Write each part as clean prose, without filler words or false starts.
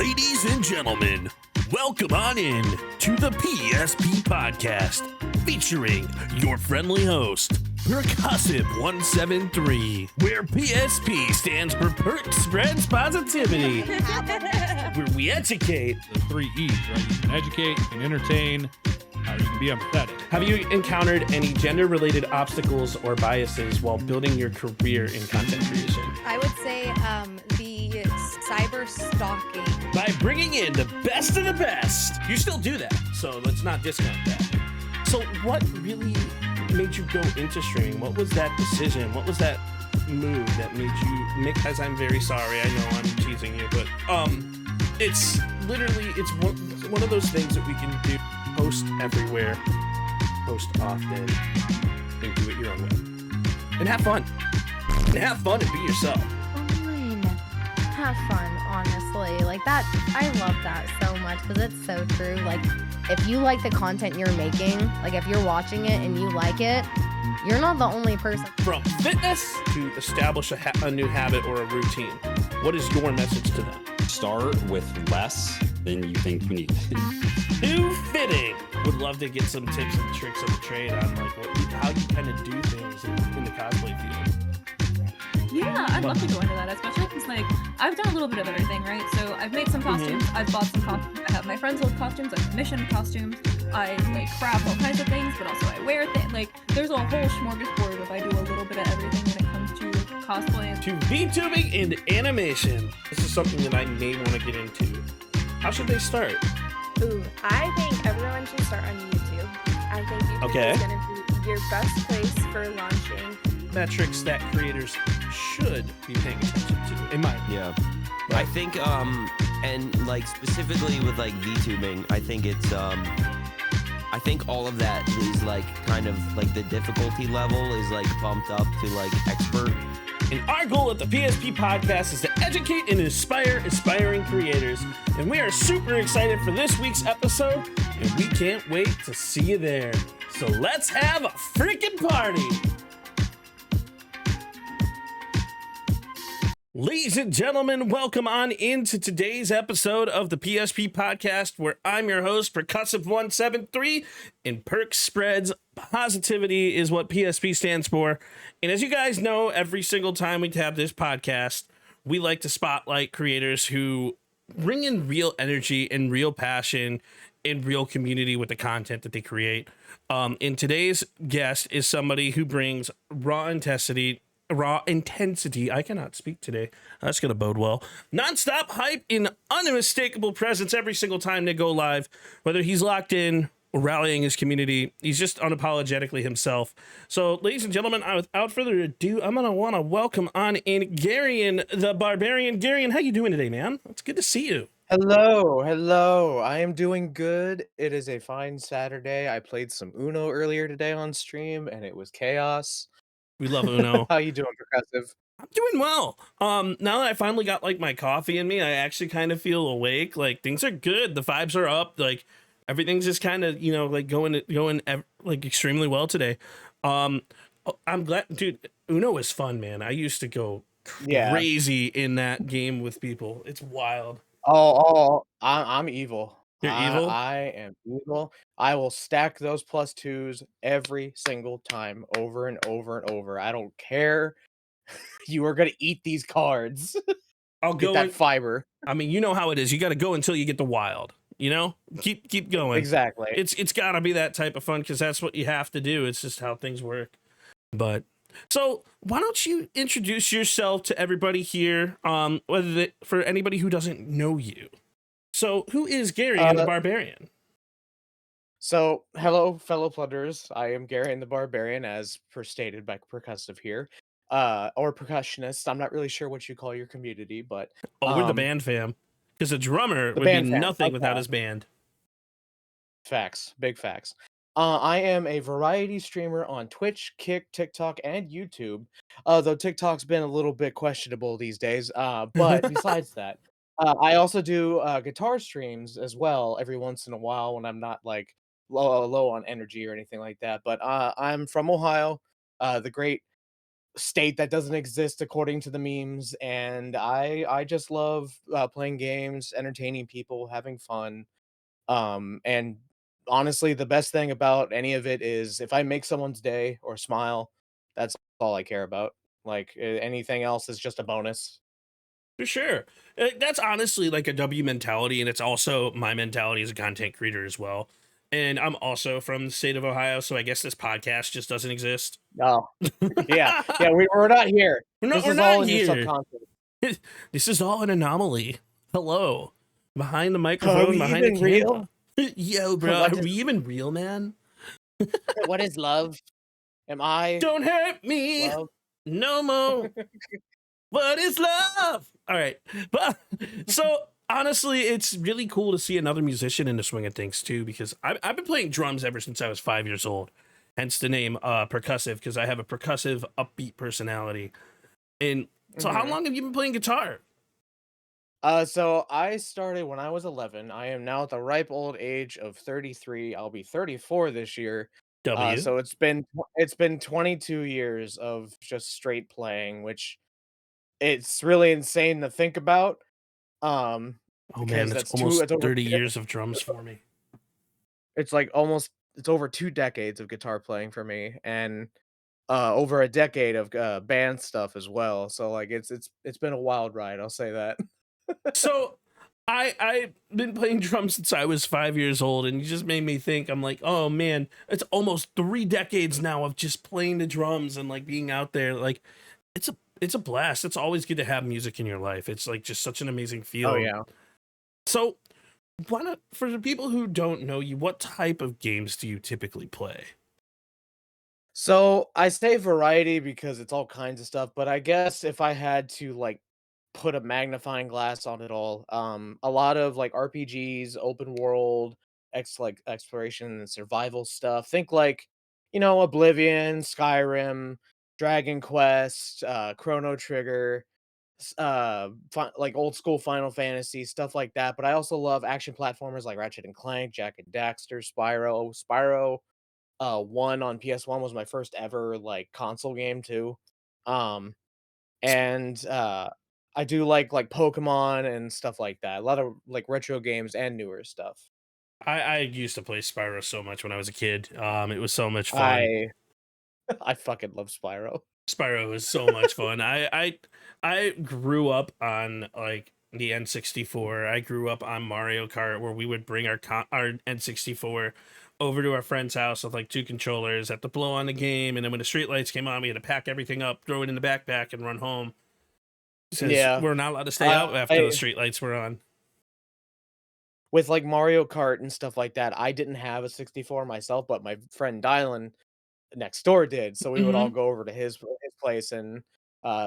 Ladies and gentlemen, welcome on in to the PSP Podcast, featuring your friendly host, Percussive 173, where PSP stands for Perc Spreads Positivity, where we educate. The 3 E's, right? You can educate, you can entertain, you can be empathetic. Have you encountered any gender-related obstacles or biases while building your career in content creation? I would say the cyber stalking. By bringing in the best of the best. You still do that, so let's not discount that. So what really made you go into streaming? What was that decision? What was that move that made you make, as I'm very sorry, I know I'm teasing you, but it's literally, it's one of those things that we can do. Post everywhere, post often, and do it your own way. And have fun. And have fun and be yourself. Fine. Have fun, honestly. Like that, I love that so much because it's so true. Like, if you like the content you're making, like if you're watching it and you like it, you're not the only person. From fitness to establish a new habit or a routine, what is your message to them? Start with less than you think you need. Too fitting. Would love to get some tips and tricks of the trade on like how you kind of do things in the cosplay field. Yeah, I'd love to go into that, especially because like I've done a little bit of everything, right? So I've made some costumes, I've bought some costumes, I have my friends with costumes, I've commissioned costumes, I like craft all kinds of things, but also I wear things. Like there's a whole smorgasbord if I do a little bit of everything when it comes to cosplay. To VTubing and animation. This is something that I may want to get into. How should they start? Ooh, I think everyone should start on YouTube. I think YouTube is going to be your best place for launching metrics that creators should be paying attention to, in my opinion. Yeah. I think, and like specifically with like VTubing, I think it's, I think all of that is like kind of like the difficulty level is like bumped up to like expert. And our goal at the PSP Podcast is to educate and inspire aspiring creators. And we are super excited for this week's episode, and we can't wait to see you there. So let's have a freaking party! Ladies and gentlemen, welcome on into today's episode of the PSP Podcast, where I'm your host, Percussive 173, and Perc Spreads Positivity is what PSP stands for. And as you guys know, every single time we have this podcast, we like to spotlight creators who bring in real energy and real passion and real community with the content that they create. And today's guest is somebody who brings raw intensity. I cannot speak today. That's going to bode well. Non-stop hype and unmistakable presence every single time they go live, whether he's locked in or rallying his community. He's just unapologetically himself. So, ladies and gentlemen, without further ado, I'm going to want to welcome on in Garianthebarbarian. Garian, how you doing today, man? It's good to see you. Hello. I am doing good. It is a fine Saturday. I played some Uno earlier today on stream, and it was chaos. We love Uno. How you doing, Percussive? I'm doing well. Now that I finally got like my coffee in me, I actually kind of feel awake. Like things are good. The vibes are up. Like everything's just kind of, like going like extremely well today. I'm glad, dude. Uno is fun, man. I used to go crazy in that game with people. It's wild. I'm evil. You're evil? I am evil. I will stack those +2s every single time, over and over and over. I don't care. You are gonna eat these cards. I'll get that fiber. I mean, you know how it is. You got to go until you get the wild. You know, keep going. Exactly. It's got to be that type of fun because that's what you have to do. It's just how things work. But so why don't you introduce yourself to everybody here? For anybody who doesn't know you. So, who is Garianthebarbarian? So, hello, fellow plunderers. I am Garianthebarbarian, as stated by Percussive here, or percussionist. I'm not really sure what you call your community, but we're the band fam, because a drummer would be nothing without his band. Facts, big facts. I am a variety streamer on Twitch, Kick, TikTok, and YouTube. Though TikTok's been a little bit questionable these days. But besides that. I also do guitar streams as well every once in a while when I'm not like low on energy or anything like that. But I'm from Ohio, the great state that doesn't exist according to the memes, and I just love playing games, entertaining people, having fun. And honestly, the best thing about any of it is if I make someone's day or smile, that's all I care about. Like anything else is just a bonus. For sure. That's honestly like a W mentality, and it's also my mentality as a content creator as well. And I'm also from the state of Ohio, so I guess this podcast just doesn't exist. Oh, yeah, yeah. We're not here. This We're is not all in your here. subconscious. This is all an anomaly. Hello. Behind the Are microphone, we behind the even camera. real? Yo, bro, What are is we even real, man? what is love? Am I Don't hurt me love? no more. What is love? All right. But so honestly, it's really cool to see another musician in the swing of things too, because I've been playing drums ever since I was 5 years old. Hence the name percussive, because I have a percussive, upbeat personality. And so how Mhm. long have you been playing guitar? So I started when I was 11. I am now at the ripe old age of 33. I'll be 34 this year. W. So it's been 22 years of just straight playing, which it's really insane to think about. Um, Oh man, because that's that's two. almost It's over. 30 years of drums for me. It's like almost. It's over 2 decades of guitar playing for me, and over a decade of band stuff as well. So like it's been a wild ride. I'll say that. So I've been playing drums since I was 5 years old, and you just made me think. I'm like, oh man, it's almost 3 decades now of just playing the drums and like being out there. Like, it's a blast. It's always good to have music in your life. It's like just such an amazing Oh feeling. yeah. So, why not, for the people who don't know you, what type of games do you typically play? So I say variety because it's all kinds of stuff, but I guess if I had to like put a magnifying glass on it all, a lot of like RPGs, open world, like exploration and survival stuff. Think like, Oblivion, Skyrim, Dragon Quest, Chrono Trigger, like old school Final Fantasy, stuff like that. But I also love action platformers like Ratchet and Clank, Jack and Daxter, Spyro. One on PS1 was my first ever, like, console game too. Um, and, I do like Pokemon and stuff like that. A lot of, like, retro games and newer stuff. I used to play Spyro so much when I was a kid. It was so much fun. I I fucking love Spyro. Spyro was so much fun. I grew up on like the N64. I grew up on Mario Kart, where we would bring our N64 over to our friend's house with like two controllers, have to blow on the game, and then when the street lights came on, we had to pack everything up, throw it in the backpack, and run home, since Yeah. we're not allowed to stay out after the I street lights were on. with, like, Mario Kart and stuff like that, I didn't have a 64 myself, but my friend Dylan next door did, so we would all Hmm. go over to his place and,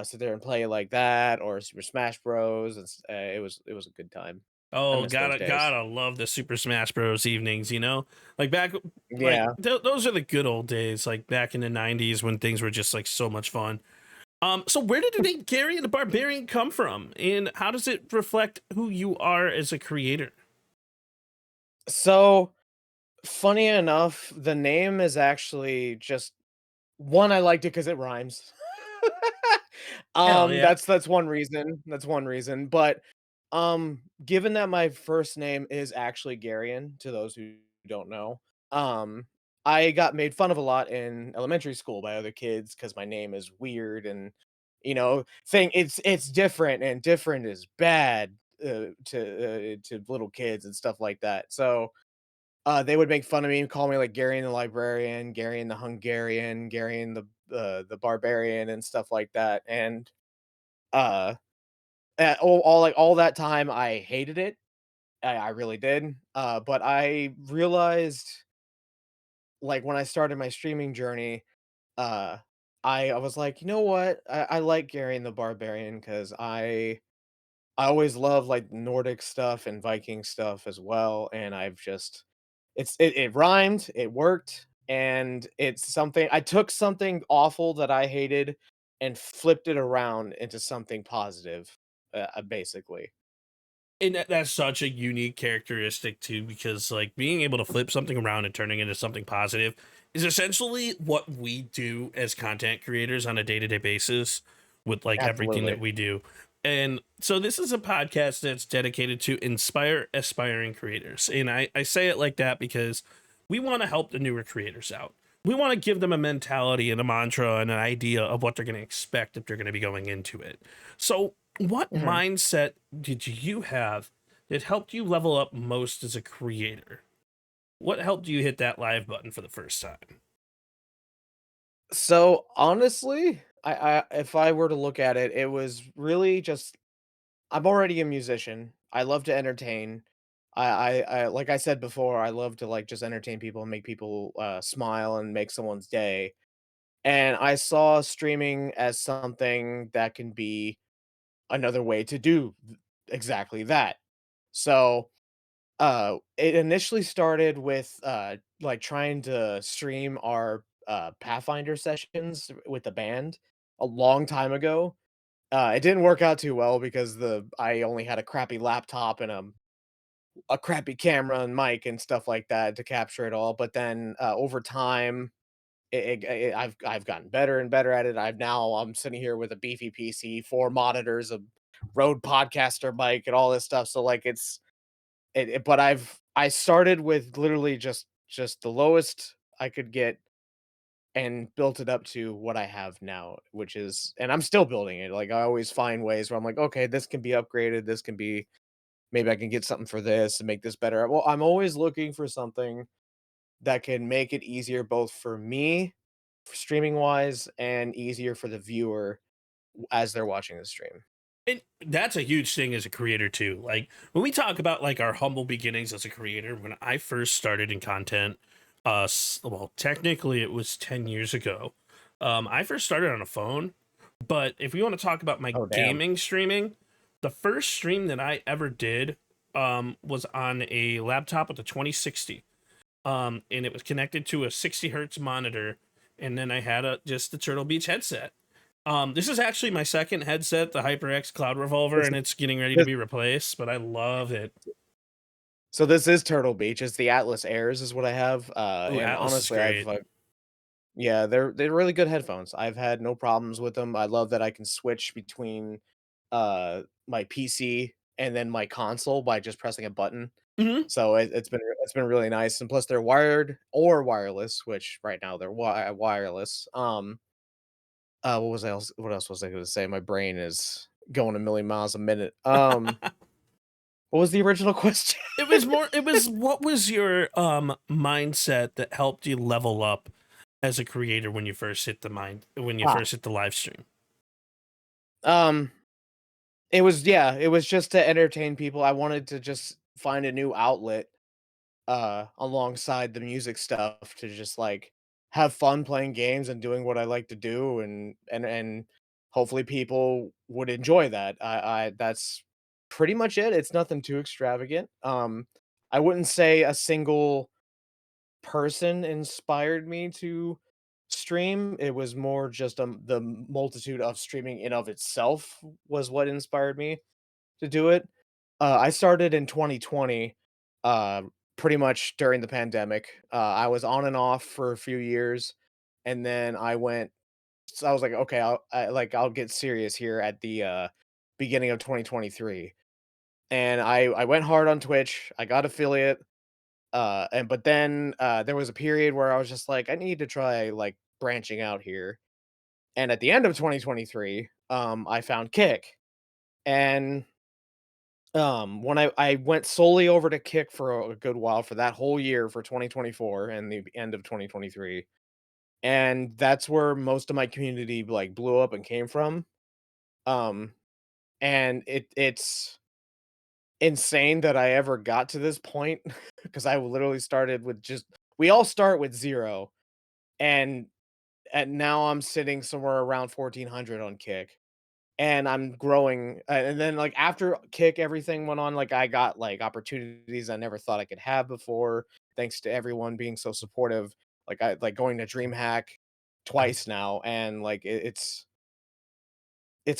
sit there and play like that or Super Smash Bros. It was a good time. I Oh, miss those days. gotta love the Super Smash Bros. Evenings, you know? Like back, like Yeah. those are the good old days, like back in the 90s when things were just like so much fun. So where did the name Gary and the Barbarian come from? And how does it reflect who you are as a creator? So, funny enough, the name is actually just one, I liked it because it rhymes. Hell yeah. That's one reason. That's one reason. But given that my first name is actually Garian, to those who don't know, um, I got made fun of a lot in elementary school by other kids because my name is weird and thing it's different and different is bad to little kids and stuff like that. So they would make fun of me and call me like Garian the Librarian, Garian the Hungarian, Garian the Barbarian, and stuff like that. And uh, all that time, I hated it. I really did. But I realized, like when I started my streaming journey, uh, I was like, you know what? I like Garian the Barbarian because I always love like Nordic stuff and Viking stuff as well, and I've just it rhymed, it worked, and it's something I took something awful that I hated and flipped it around into something positive, basically. And that's such a unique characteristic too, because like being able to flip something around and turning it into something positive is essentially what we do as content creators on a day-to-day basis with like everything that Absolutely. we do. And so this is a podcast that's dedicated to inspire aspiring creators. And I say it like that because we want to help the newer creators out. We want to give them a mentality and a mantra and an idea of what they're going to expect if they're going to be going into it. So what Mhm. mindset did you have that helped you level up most as a creator? What helped you hit that live button for the first time? So honestly, I if I were to look at it, it was really just I'm already a musician. I love to entertain. I like I said before, I love to like just entertain people and make people smile and make someone's day. And I saw streaming as something that can be another way to do exactly that. So it initially started with, like, trying to stream our, Pathfinder sessions with the band a long time ago. It didn't work out too well because I only had a crappy laptop and, a crappy camera and mic and stuff like that to capture it all, but then, over time, I've gotten better and better at it. I'm sitting here with a beefy PC, 4 monitors, a Rode Podcaster mic, and all this stuff, so, like, but I started with literally just the lowest I could get and built it up to what I have now, which is and I'm still building it. Like I always find ways where I'm like, okay, this can be upgraded. This can be maybe I can get something for this and make this better. Well, I'm always looking for something that can make it easier both for me, streaming wise, and easier for the viewer as they're watching the stream. And that's a huge thing as a creator too. Like when we talk about like our humble beginnings as a creator, when I first started in content, well, technically it was 10 years ago. I first started on a phone, but if we want to talk about my Oh damn. gaming streaming, the first stream that I ever did was on a laptop with a 2060. And it was connected to a 60 hertz monitor, and then I had just the Turtle Beach headset. This is actually my second headset, the HyperX Cloud Revolver, This, and it's getting ready to this, be replaced, but I love it. so this is Turtle Beach. It's the Atlas Airs is what I have. Oh, And Atlas is honestly, great. yeah, they're really good headphones. I've had no problems with them. I love that I can switch between my PC and then my console by just pressing a button. Hmm. So it's been really nice. And plus they're wired or wireless, which right now they're wireless. What else was I going to say? My brain is going a million miles a minute. What was the original question? It was what was your mindset that helped you level up as a creator when you first hit when you Ah, first hit the live stream? um it was just to entertain people. I wanted to just find a new outlet alongside the music stuff to just like have fun playing games and doing what I like to do and hopefully people would enjoy that. I that's pretty much it. It's nothing too extravagant. I wouldn't say a single person inspired me to stream. It was more just the multitude of streaming in of itself was what inspired me to do it. I started in 2020, uh, pretty much during the pandemic. I was on and off for a few years, and then I was like, okay, I'll get serious here at the beginning of 2023, and I went hard on Twitch. I got affiliate, and but then there was a period where I was just like, I need to try like branching out here. And at the end of 2023, I found Kick, and when I went solely over to Kick for a good while for that whole year for 2024 and the end of 2023, and that's where most of my community, like, blew up and came from, um, and it's insane that I ever got to this point because I literally started with just we all start with 0, and now I'm sitting somewhere around 1,400 on Kick. And I'm growing, and then, like, after Kick, everything went on, like, I got, like, opportunities I never thought I could have before, thanks to everyone being so supportive, like, going to DreamHack twice now, and, like, it's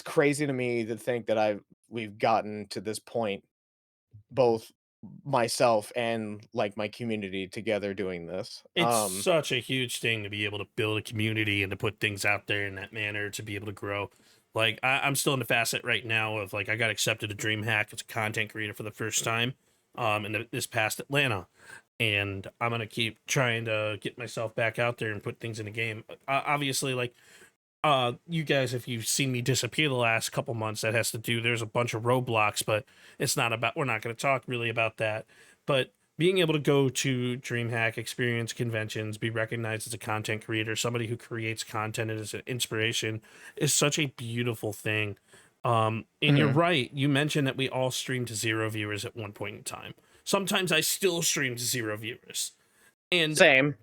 crazy to me to think that we've gotten to this point, both myself and like my community together doing this. It's such a huge thing to be able to build a community and to put things out there in that manner to be able to grow. Like I'm still in the facet right now of like I got accepted to DreamHack as a content creator for the first time in this past Atlanta, and I'm gonna keep trying to get myself back out there and put things in the game. Obviously, like you guys, if you've seen me disappear the last couple months, that has to do, there's a bunch of roadblocks, but it's not about, we're not going to talk really about that. But being able to go to DreamHack, experience conventions, be recognized as a content creator, somebody who creates content and is an inspiration, is such a beautiful thing. And you're right, you mentioned that we all stream to 0 viewers at one point in time. Sometimes I still stream to 0 viewers. And same.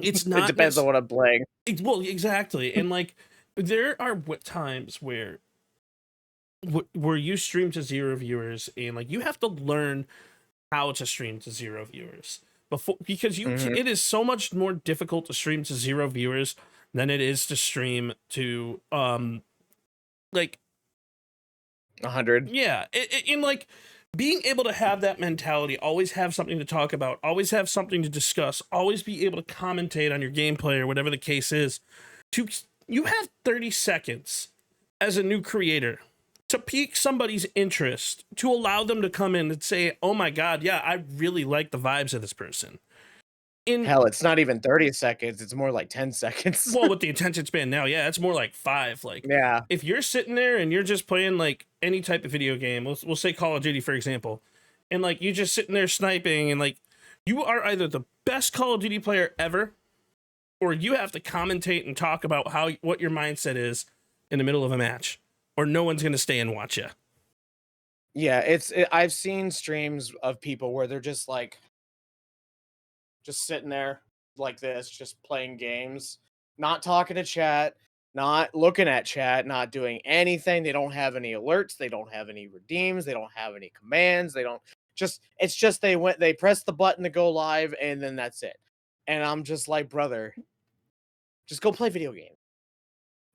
It's not, it depends on what I'm playing. Well, exactly. And like there are times where you stream to 0 viewers and like you have to learn how to stream to 0 viewers because it is so much more difficult to stream to 0 viewers than it is to stream to like 100. Yeah, in like being able to have that mentality, always have something to talk about, always have something to discuss, always be able to commentate on your gameplay or whatever the case is. You have 30 seconds as a new creator to pique somebody's interest, to allow them to come in and say, oh my God, yeah, I really like the vibes of this person. Hell, it's not even 30 seconds. It's more like 10 seconds. Well, with the attention span now, yeah, it's more like 5. Like, yeah, if you're sitting there and you're just playing like any type of video game, we'll say Call of Duty, for example, and like you just sitting there sniping and like you are either the best Call of Duty player ever, or you have to commentate and talk about what your mindset is in the middle of a match, or no one's going to stay and watch you. Yeah, I've seen streams of people where they're just like, just sitting there like this, just playing games, not talking to chat, not looking at chat, not doing anything. They don't have any alerts. They don't have any redeems. They don't have any commands. It's just they press the button to go live and then that's it. And I'm just like, brother, just go play video games.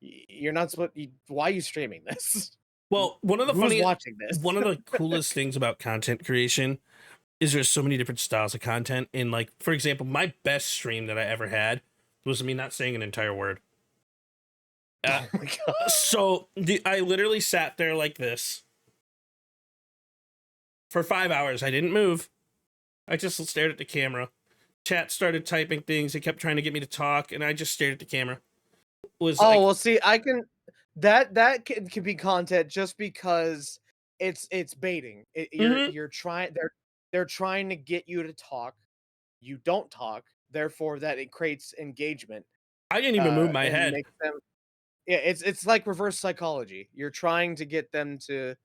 You're not supposed. Why are you streaming this? Well, one of the watching this? One of the coolest things about content creation is there's so many different styles of content. And like, for example, my best stream that I ever had was me not saying an entire word. Oh my God. So I literally sat there like this for 5 hours. I didn't move. I just stared at the camera. Chat started typing things. They kept trying to get me to talk, and I just stared at the camera. Well, see, I can that can be content just because it's baiting. You're trying. They're trying to get you to talk. You don't talk, therefore that it creates engagement. I didn't even move my head. It's like reverse psychology. You're trying to get them to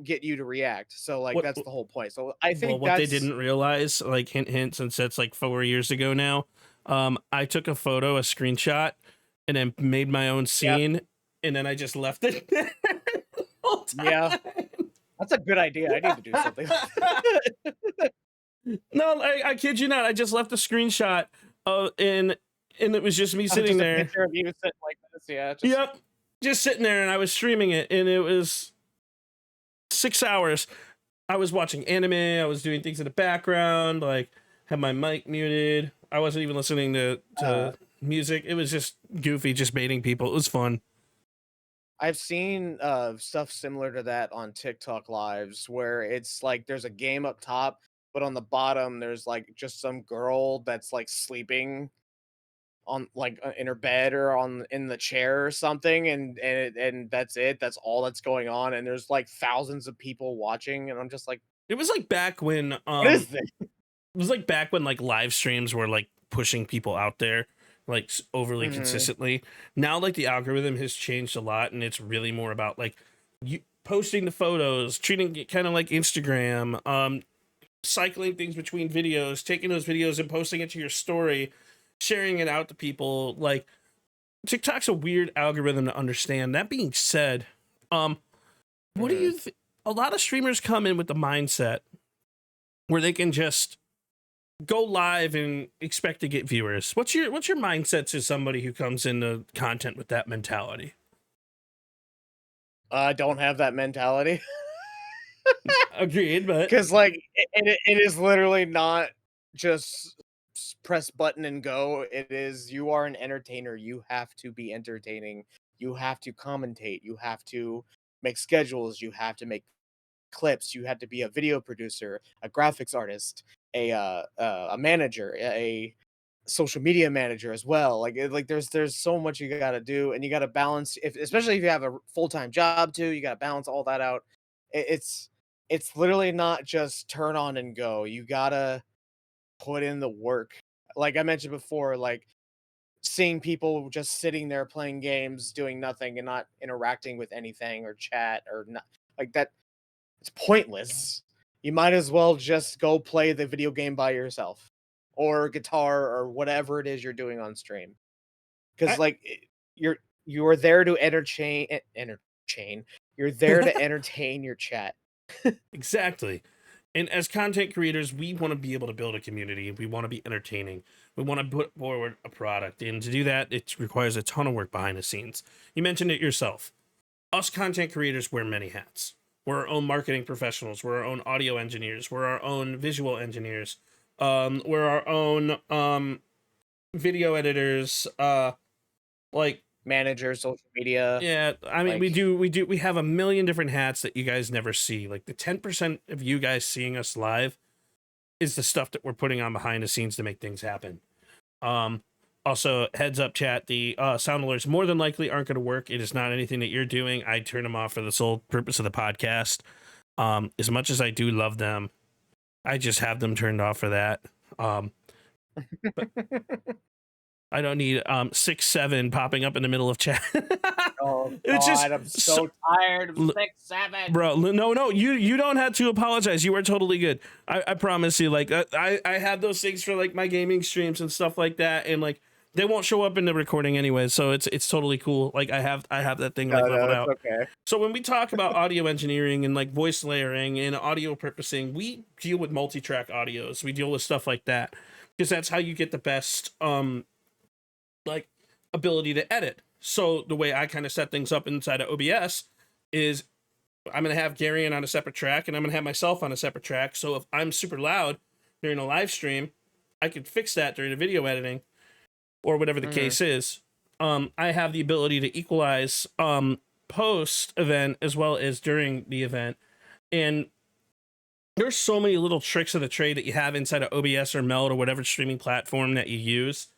get you to react. So like that's the whole point. So I think what they didn't realize, like hint, since that's like 4 years ago now, I took a screenshot, and then made my own scene, and then I just left it. Yeah, that's a good idea. I need to do something. No, I kid you not. I just left a screenshot, and it was just me sitting there. A picture of you sitting like this, yeah. Yep, just sitting there, and I was streaming it, and it was 6 hours. I was watching anime. I was doing things in the background, like had my mic muted. I wasn't even listening to music. It was just goofy, just baiting people. It was fun. I've seen stuff similar to that on TikTok lives where it's like there's a game up top, but on the bottom there's like just some girl that's like sleeping on like in her bed or in the chair or something, and that's it. That's all that's going on, and there's like thousands of people watching, and I'm just like, it was like back when what is this? It was like back when like live streams were like pushing people out there like overly consistently. Now like the algorithm has changed a lot, and it's really more about like you posting the photos, treating it kind of like Instagram, cycling things between videos, taking those videos and posting it to your story, sharing it out to people. Like TikTok's a weird algorithm to understand. That being said, what do you a lot of streamers come in with the mindset where they can just go live and expect to get viewers. What's your mindset to somebody who comes into content with that mentality? I don't have that mentality. Agreed, but Because like it is literally not just press button and go. It is, you are an entertainer. You have to be entertaining. You have to commentate. You have to make schedules. You have to make clips. You have to be a video producer, a graphics artist, a manager, a social media manager as well. Like there's so much you got to do, and you got to balance. If especially if you have a full-time job too, you got to balance all that out. It's literally not just turn on and go. You gotta put in the work. Like I mentioned before, like seeing people just sitting there playing games, doing nothing and not interacting with anything or chat or not, like that, it's pointless. You might as well just go play the video game by yourself or guitar or whatever it is you're doing on stream. Because I, you're there to entertain. You're there to entertain your chat. exactly. And as content creators, we want to be able to build a community. We want to be entertaining. We want to put forward a product. And to do that, it requires a ton of work behind the scenes. You mentioned it yourself. Us content creators wear many hats. We're our own marketing professionals. We're our own audio engineers. We're our own visual engineers. We're our own video editors. Like Manager, social media. yeah, I mean, like, we have a million different hats that you guys never see. Like the 10% of you guys seeing us live is the stuff that we're putting on behind the scenes to make things happen. Also, heads up, chat, the sound alerts more than likely aren't going to work. It is not anything that you're doing. I turn them off for the sole purpose of the podcast. As much as I do love them, I just have them turned off for that. But I don't need 6-7 popping up in the middle of chat. oh It's God, just I'm so tired of 6-7. Bro, no, you don't have to apologize. You are totally good. I promise you. Like I have those things for like my gaming streams and stuff like that, and like they won't show up in the recording anyway, so it's totally cool. Like I have that thing like leveled out. Okay. So when we talk about audio engineering and like voice layering and audio purposing, we deal with multi-track audios. We deal with stuff like that because that's how you get the best like ability to edit. So the way I kind of set things up inside of OBS is I'm going to have Garian on a separate track and I'm going to have myself on a separate track. So if I'm super loud during a live stream, I can fix that during the video editing or whatever the case is. I have the ability to equalize post event as well as during the event. And there's so many little tricks of the trade that you have inside of OBS or Meld or whatever streaming platform that you use.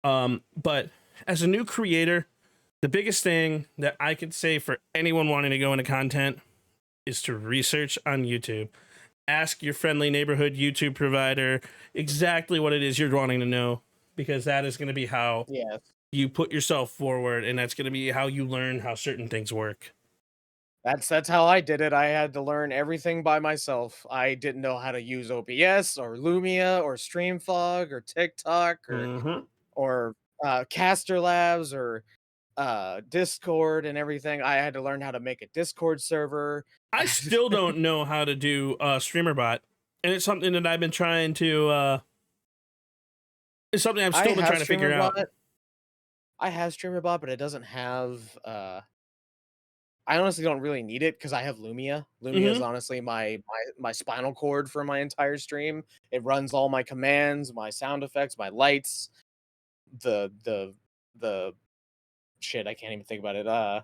But as a new creator, the biggest thing that I could say for anyone wanting to go into content is to research on YouTube. Ask your friendly neighborhood YouTube provider exactly what it is you're wanting to know, because that is going to be how you put yourself forward, and that's going to be how you learn how certain things work. That's how I did it. I had to learn everything by myself. I didn't know how to use OBS or Lumia or StreamFog or TikTok or Caster Labs or Discord and everything. I had to learn how to make a Discord server. I still don't know how to do StreamerBot, and it's something that I've been trying to it's something I've still been trying to figure out. I have StreamerBot, but it doesn't have I honestly don't really need it because I have Lumia. Lumia is honestly my spinal cord for my entire stream. It runs all my commands, my sound effects, my lights, the shit, I can't even think about it.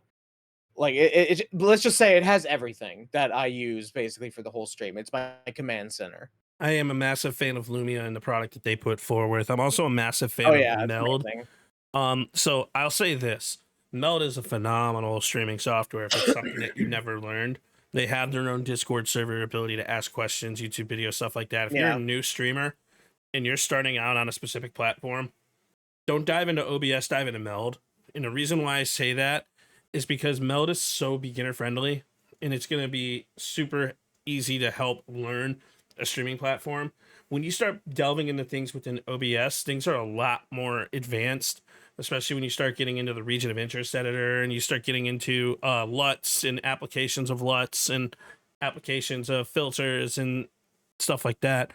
Like let's just say it has everything that I use basically for the whole stream. It's my command center. I am a massive fan of Lumia and the product that they put forward. I'm also a massive fan of Meld. So I'll say this. Meld is a phenomenal streaming software if it's something that you never learned. They have their own Discord server, ability to ask questions, YouTube videos, stuff like that. If you're a new streamer and you're starting out on a specific platform, don't dive into OBS, dive into Meld. And the reason why I say that is because Meld is so beginner friendly, and it's going to be super easy to help learn a streaming platform. When you start delving into things within OBS, things are a lot more advanced, especially when you start getting into the region of interest editor and you start getting into LUTs and applications of LUTs and applications of filters and stuff like that.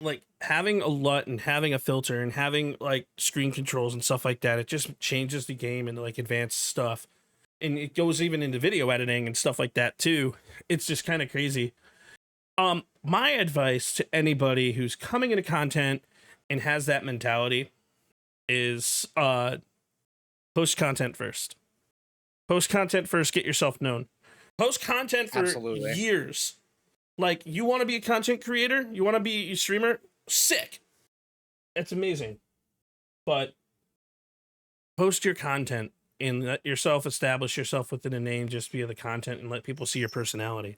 Like having a LUT and having a filter and having like screen controls and stuff like that, it just changes the game into like advanced stuff. and it goes even into video editing and stuff like that too. It's just kind of crazy. My advice to anybody who's coming into content and has that mentality is post content first. Post content first, get yourself known. Post content for years. Like, you want to be a content creator? You want to be a streamer? Sick. It's amazing. But post your content and let yourself establish yourself within a name just via the content and let people see your personality.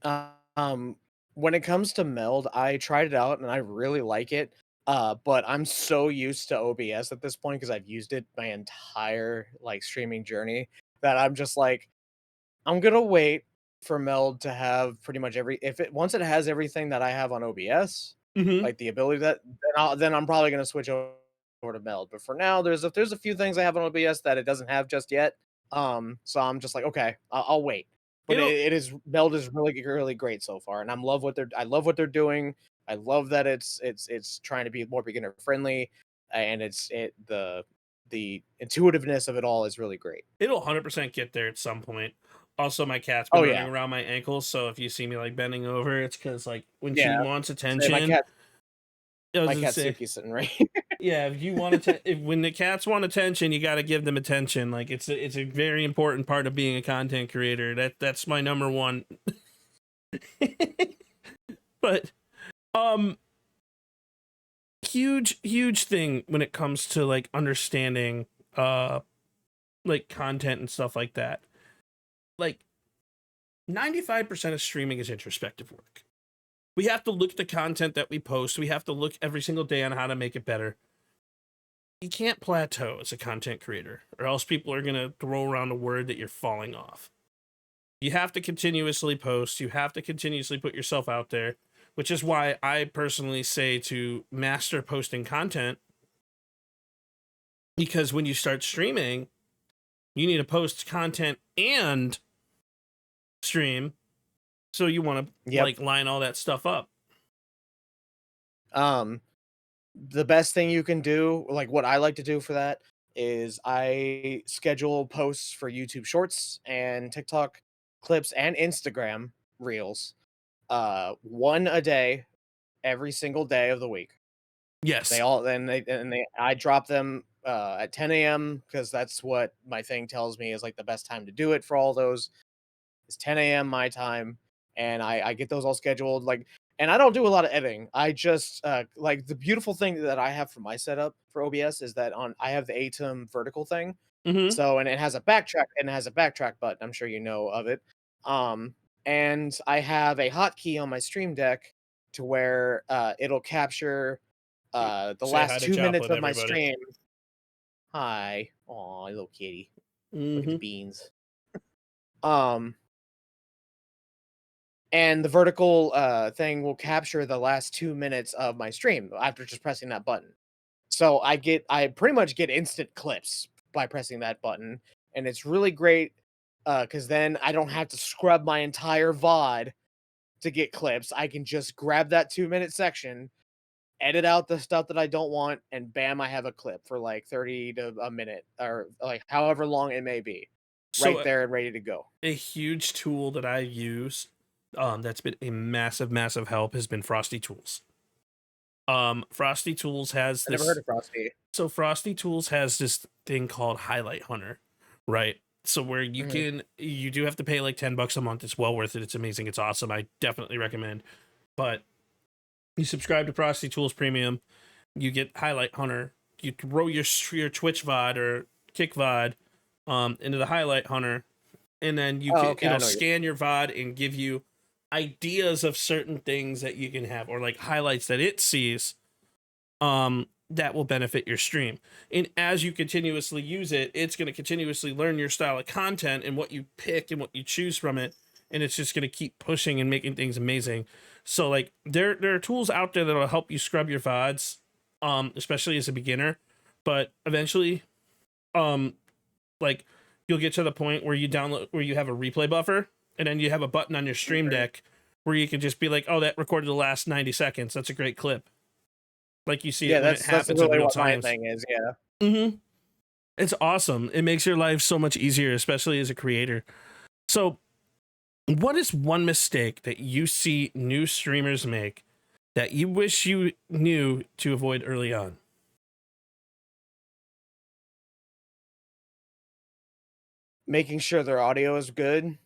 When it comes to Meld, I tried it out and I really like it. But I'm so used to OBS at this point because I've used it my entire like streaming journey that I'm just like, I'm gonna wait for Meld to have pretty much once it has everything that I have on OBS, like the ability that then I'm probably gonna switch over to Meld. But for now, there's a few things I have on OBS that it doesn't have just yet. So I'm just like, okay, I'll wait. But Meld is really great so far, and I love what they're doing. I love that it's trying to be more beginner friendly, and the intuitiveness of it all is really great. It'll 100% get there at some point. Also, my cat's been running around my ankles, so if you see me like bending over, it's because like when she wants attention. My cat's sitting right. Yeah, if you want when the cats want attention, you got to give them attention. Like it's a very important part of being a content creator. That's my number one. But huge thing when it comes to like understanding like content and stuff like that. Like 95% of streaming is introspective work. We have to look at the content that we post. We have to look every single day on how to make it better. You can't plateau as a content creator, or else people are going to throw around a word that you're falling off. You have to continuously post. You have to continuously put yourself out there, which is why I personally say to master posting content, because when you start streaming, you need to post content and stream. So you want to like line all that stuff up. The best thing you can do, like what I like to do for that, is I schedule posts for YouTube Shorts and TikTok clips and Instagram Reels, one a day, every single day of the week. Yes. I drop them at 10 a.m. because that's what my thing tells me is like the best time to do it for all those. It's 10 a.m. my time, and I get those all scheduled. Like, and I don't do a lot of editing. I just like the beautiful thing that I have for my setup for OBS is that I have the ATEM vertical thing. So, and it has a backtrack button. I'm sure you know of it. And I have a hotkey on my Stream Deck to where it'll capture the last 2 minutes of my stream. Hi, aw, little kitty. Look at the beans. And the vertical thing will capture the last 2 minutes of my stream after just pressing that button. So I pretty much get instant clips by pressing that button, and it's really great because then I don't have to scrub my entire VOD to get clips. I can just grab that 2 minute section, edit out the stuff that I don't want, and bam, I have a clip for like 30 to a minute or like however long it may be, right there and ready to go. A huge tool that I use that's been a massive help has been Frosty Tools. Frosty Tools has this. I never heard of Frosty. So Frosty Tools has this thing called Highlight Hunter, right? So where you do have to pay like $10 a month. It's well worth it. It's amazing. It's awesome. I definitely recommend. But you subscribe to Frosty Tools Premium, you get Highlight Hunter. You throw your Twitch VOD or Kick VOD into the Highlight Hunter, and then it'll scan your VOD and give you ideas of certain things that you can have, or like highlights that it sees that will benefit your stream. And as you continuously use it, it's going to continuously learn your style of content and what you pick and what you choose from it, and it's just going to keep pushing and making things amazing. So like there are tools out there that'll help you scrub your VODs, especially as a beginner, but eventually like you'll get to the point where you have a replay buffer, and then you have a button on your Stream Deck where you can just be like, oh, that recorded the last 90 seconds. That's a great clip. Like you see it when it happens in real time. My thing is, Mm-hmm. It's awesome. It makes your life so much easier, especially as a creator. So, what is one mistake that you see new streamers make that you wish you knew to avoid early on? Making sure their audio is good.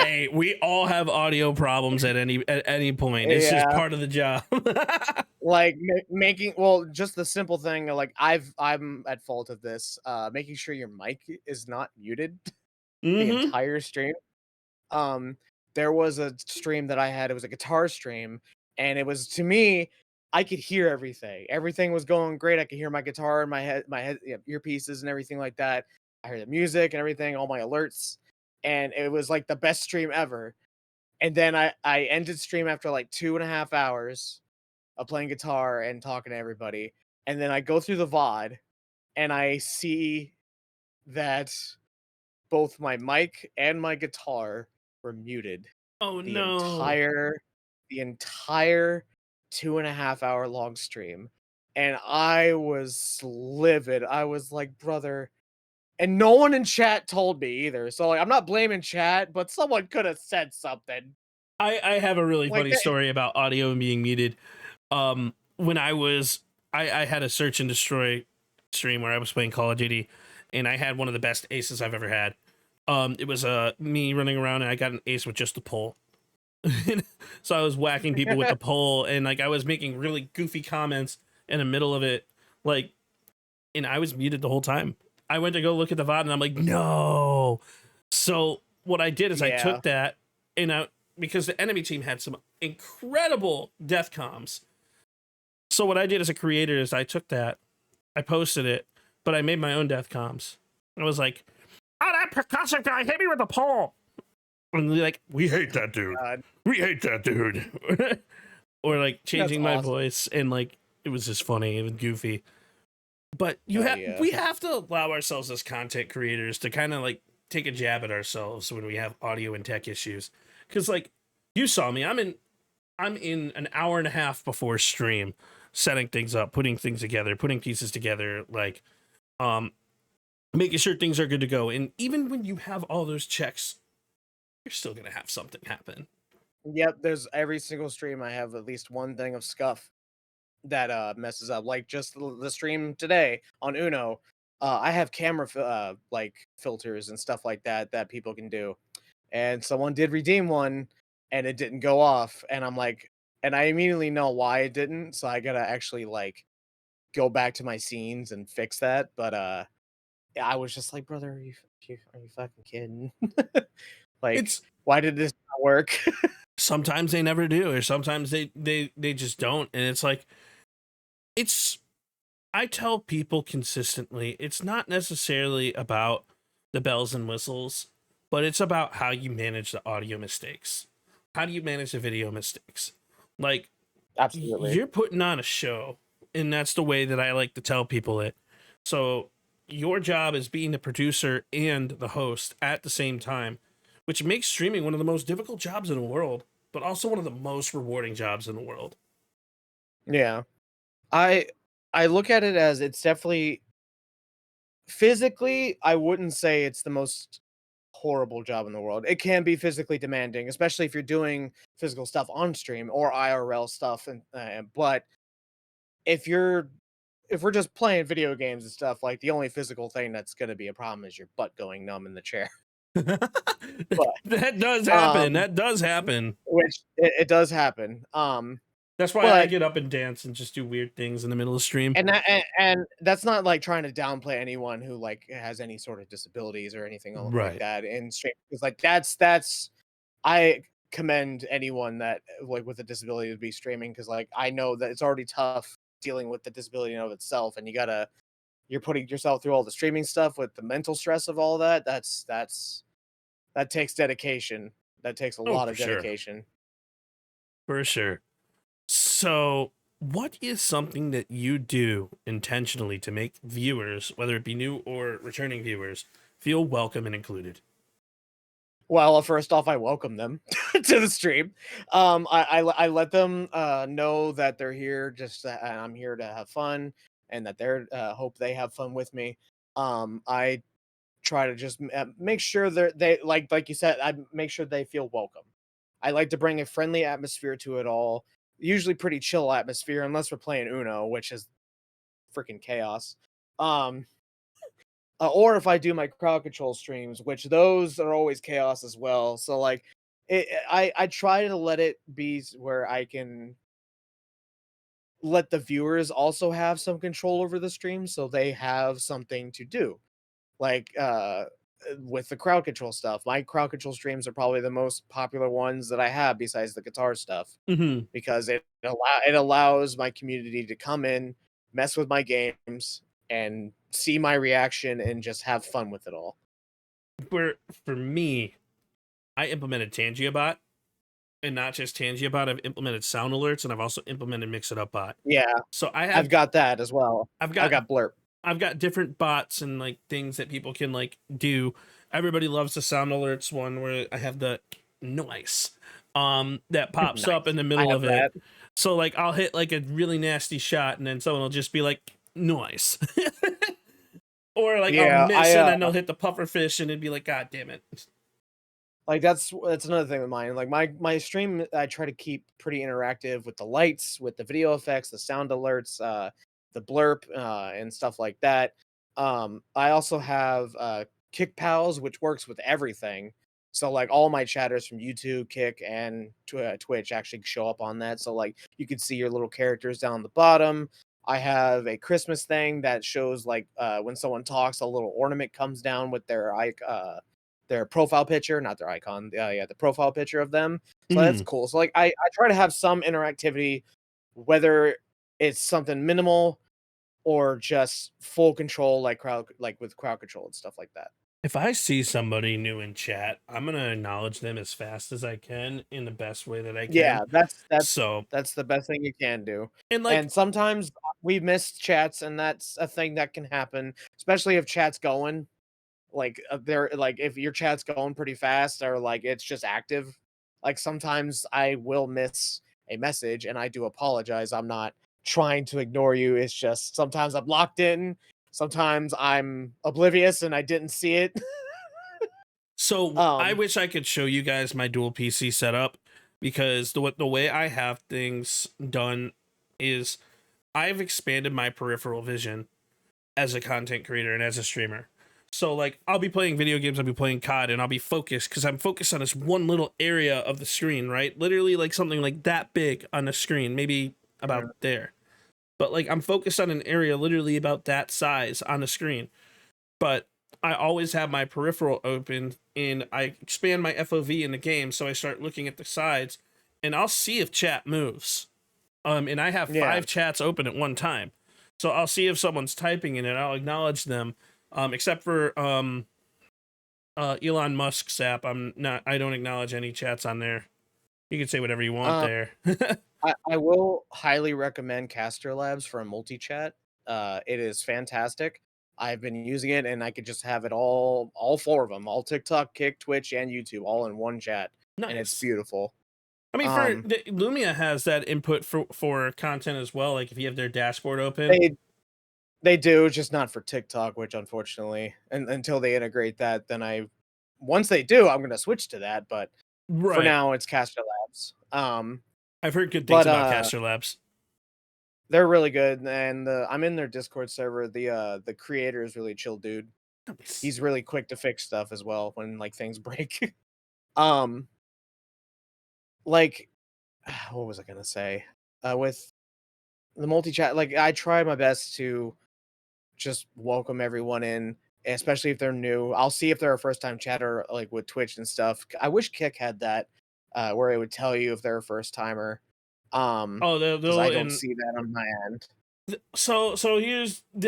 Hey, we all have audio problems at any point. It's just Yeah. part of the job. Like making just the simple thing, like I'm at fault of this, making sure your mic is not muted the entire stream. There was a stream that I had, it was a guitar stream, and it was, to me, I could hear everything. Everything was going great. I could hear my guitar in my head, earpieces and everything like that. I heard the music and everything, all my alerts, and it was like the best stream ever. And then I ended stream after like 2.5 hours of playing guitar and talking to everybody. And then I go through the VOD and I see that both my mic and my guitar were muted. Oh the no. entire 2.5 hour long stream. And I was livid. I was like, brother. And no one in chat told me either. So like, I'm not blaming chat, but someone could have said something. I have a really Like funny that- story about audio being muted. When I had a search and destroy stream where I was playing Call of Duty, and I had one of the best aces I've ever had. It was me running around, and I got an ace with just the pole. So I was whacking people with the pole, and like I was making really goofy comments in the middle of it, like, and I was muted the whole time. I went to go look at the VOD, and I'm like, no. So what I did is I took that, and because the enemy team had some incredible death comms. So what I did as a creator is I took that, I posted it, but I made my own death comms. I was like, oh, that percussive guy hit me with a pole. And they're like, we hate that dude. We hate that dude. Or like changing my voice, and like it was just funny and goofy. But we have to allow ourselves as content creators to kind of like take a jab at ourselves when we have audio and tech issues. Because like you saw me, I'm in an hour and a half before stream, setting things up, putting things together, putting pieces together, like making sure things are good to go. And even when you have all those checks, you're still gonna have something happen. Yep, there's every single stream I have at least one thing of scuff that messes up. Like just the stream today on Uno, I have camera like filters and stuff like that people can do. And someone did redeem one and it didn't go off, and I'm like, and I immediately know why it didn't, so I gotta actually like go back to my scenes and fix that. But I was just like, brother, are you fucking kidding? Like, why did this not work? Sometimes they never do, or sometimes they just don't. And it's like, I tell people consistently, it's not necessarily about the bells and whistles, but it's about how you manage the audio mistakes. How do you manage the video mistakes? Like, absolutely, you're putting on a show, and that's the way that I like to tell people it. So your job is being the producer and the host at the same time, which makes streaming one of the most difficult jobs in the world, but also one of the most rewarding jobs in the world. Yeah. I look at it as it's definitely physically, I wouldn't say it's the most horrible job in the world. It can be physically demanding, especially if you're doing physical stuff on stream or IRL stuff. And but if we're just playing video games and stuff, like the only physical thing that's going to be a problem is your butt going numb in the chair. But that does happen. That does happen. Which it does happen. That's why I get up and dance and just do weird things in the middle of stream. And that's not like trying to downplay anyone who like has any sort of disabilities or anything like that in stream. Because like that's I commend anyone that like with a disability to be streaming, because like I know that it's already tough dealing with the disability in of itself, and you're putting yourself through all the streaming stuff with the mental stress of all that. That takes dedication. That takes a lot of dedication. For sure. So, what is something that you do intentionally to make viewers, whether it be new or returning viewers, feel welcome and included? Well, first off, I welcome them to the stream. I let them know that they're here, just that I'm here to have fun. and that they're hope they have fun with me. I try to just make sure they like you said, I make sure they feel welcome. I like to bring a friendly atmosphere to it all. Usually pretty chill atmosphere, unless we're playing Uno, which is freaking chaos. Um, or if I do my crowd control streams, which those are always chaos as well. So like, I try to let it be where I can let the viewers also have some control over the stream, so they have something to do. Like with the crowd control stuff, my crowd control streams are probably the most popular ones that I have besides the guitar stuff, Mm-hmm. because it allows my community to come in, mess with my games, and see my reaction and just have fun with it all. For me, I implemented TangiaBot, and not just TangiaBot. I've implemented sound alerts, and I've also implemented Mix It Up Bot. Yeah, So I've got that as well. I've got Blurp. I've got different bots and like things that people can like do. Everybody loves the sound alerts one where I have the noise that pops Nice. up in the middle of that. it. So like I'll hit like a really nasty shot and then someone will just be like noise. Or like I'll miss and then they'll hit the puffer fish and it'd be like, God damn it. Like that's another thing with mine. Like my stream, I try to keep pretty interactive with the lights, with the video effects, the sound alerts, the blurp, and stuff like that. I also have Kick Pals, which works with everything. So like all my chatters from YouTube, Kick, and Twitch actually show up on that. So like you can see your little characters down the bottom. I have a Christmas thing that shows like when someone talks, a little ornament comes down with their profile picture, not their icon. The profile picture of them. So that's cool. So like I try to have some interactivity, whether it's something minimal or just full control, like with crowd control and stuff like that. If I see somebody new in chat, I'm gonna acknowledge them as fast as I can in the best way that I can. Yeah, that's the best thing you can do. And sometimes we miss chats, and that's a thing that can happen, especially if chat's going. Like they're like if your chat's going pretty fast or like it's just active, like sometimes I will miss a message, and I do apologize. I'm not trying to ignore you. It's just sometimes I'm locked in, sometimes I'm oblivious and I didn't see it. So I wish I could show you guys my dual PC setup, because the way I have things done is I've expanded my peripheral vision as a content creator and as a streamer. So like I'll be playing video games, I'll be playing COD, and I'll be focused because I'm focused on this one little area of the screen, right? Literally like something like that big on the screen, maybe about there. But like I'm focused on an area literally about that size on the screen. But I always have my peripheral open and I expand my FOV in the game, so I start looking at the sides and I'll see if chat moves. And I have 5 chats open at one time. So I'll see if someone's typing in it, I'll acknowledge them. Except for Elon Musk's app, I don't acknowledge any chats on there. You can say whatever you want there. I will highly recommend Caster Labs for a multi-chat. It is fantastic. I've been using it, and I could just have it all 4 of them, all TikTok, Kick, Twitch, and YouTube, all in one chat. Nice. And it's beautiful. I mean, Lumia has that input for content as well. Like if you have their dashboard open. They do, just not for TikTok, which unfortunately, until they integrate that, then once they do, I'm going to switch to that. But for now, it's Caster Labs. I've heard good things about Caster Labs. They're really good, and I'm in their Discord server. The creator is really chill, dude. Nice. He's really quick to fix stuff as well when like things break. Like, what was I gonna say? With the multi-chat, like I try my best to just welcome everyone in, especially if they're new. I'll see if they're a first-time chatter, like with Twitch and stuff. I wish Kick had that, where it would tell you if they're a first-timer. I don't see that on my end. So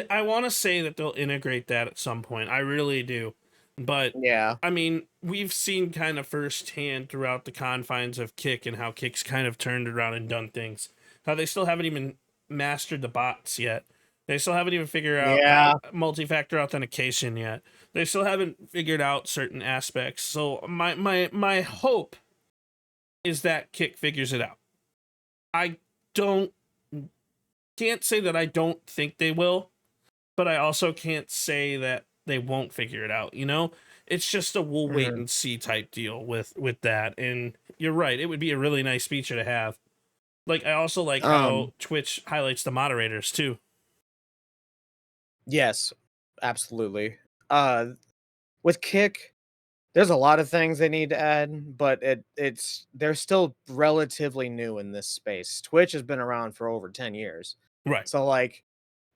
I want to say that they'll integrate that at some point. I really do. But yeah, I mean, we've seen kind of firsthand throughout the confines of Kick and how Kick's kind of turned around and done things. How they still haven't even mastered the bots yet. They still haven't even figured out multi-factor authentication yet. They still haven't figured out certain aspects. So my hope is that Kick figures it out. I don't can't say that I don't think they will, but I also can't say that they won't figure it out, you know? It's just a we'll wait and see type deal with that. And you're right, it would be a really nice feature to have. Like, I also like how Twitch highlights the moderators too. Yes, absolutely. With Kick, there's a lot of things they need to add, but they're still relatively new in this space. Twitch has been around for over 10 years. Right. So like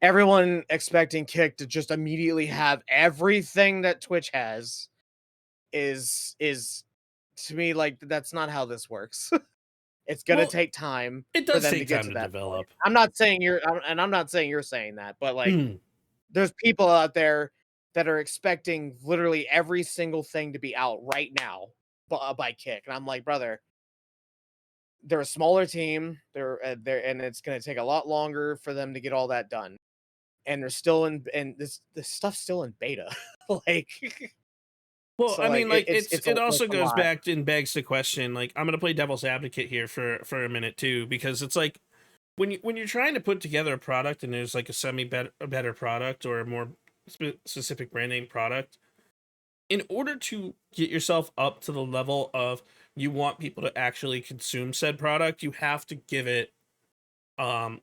everyone expecting Kick to just immediately have everything that Twitch has is to me like that's not how this works. It's gonna take time. It for does them take to get time to to that develop. point. I'm not saying you're saying that, but like Mm. there's people out there that are expecting literally every single thing to be out right now by Kick, and I'm like, brother, they're a smaller team. And it's gonna take a lot longer for them to get all that done. And they're still and this stuff's still in beta. like. Well, So, I mean, like it also it's a goes lot. back and begs the question. Like, I'm gonna play devil's advocate here for a minute too, because it's like when you're trying to put together a product and there's like a better product or a more specific brand name product, in order to get yourself up to the level of you want people to actually consume said product, you have to give it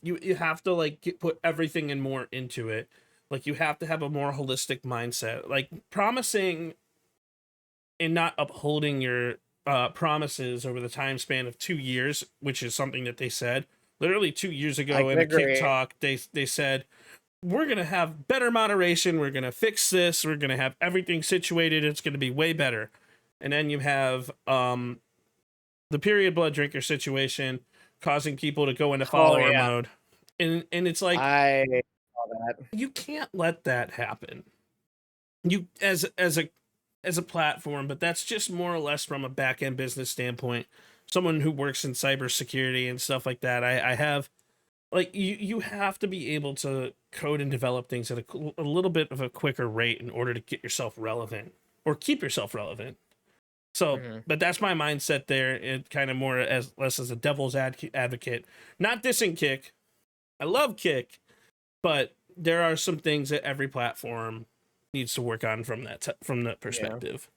you have to like put everything and more into it. Like, you have to have a more holistic mindset. Like, promising and not upholding your promises over the time span of 2 years, which is something that they said literally 2 years ago in a Kick Talk. They said, we're going to have better moderation. We're going to fix this. We're going to have everything situated. It's going to be way better. And then you have the period blood drinker situation causing people to go into follower mode. And it's like, I saw that. you can't let that happen. You as a platform, but that's just more or less from a back end business standpoint. Someone who works in cybersecurity and stuff like that. I have like you have to be able to code and develop things at a little bit of a quicker rate in order to get yourself relevant or keep yourself relevant. So, but that's my mindset there. It kind of more less as a devil's advocate, not dissing Kick. I love Kick, but there are some things that every platform needs to work on from that perspective.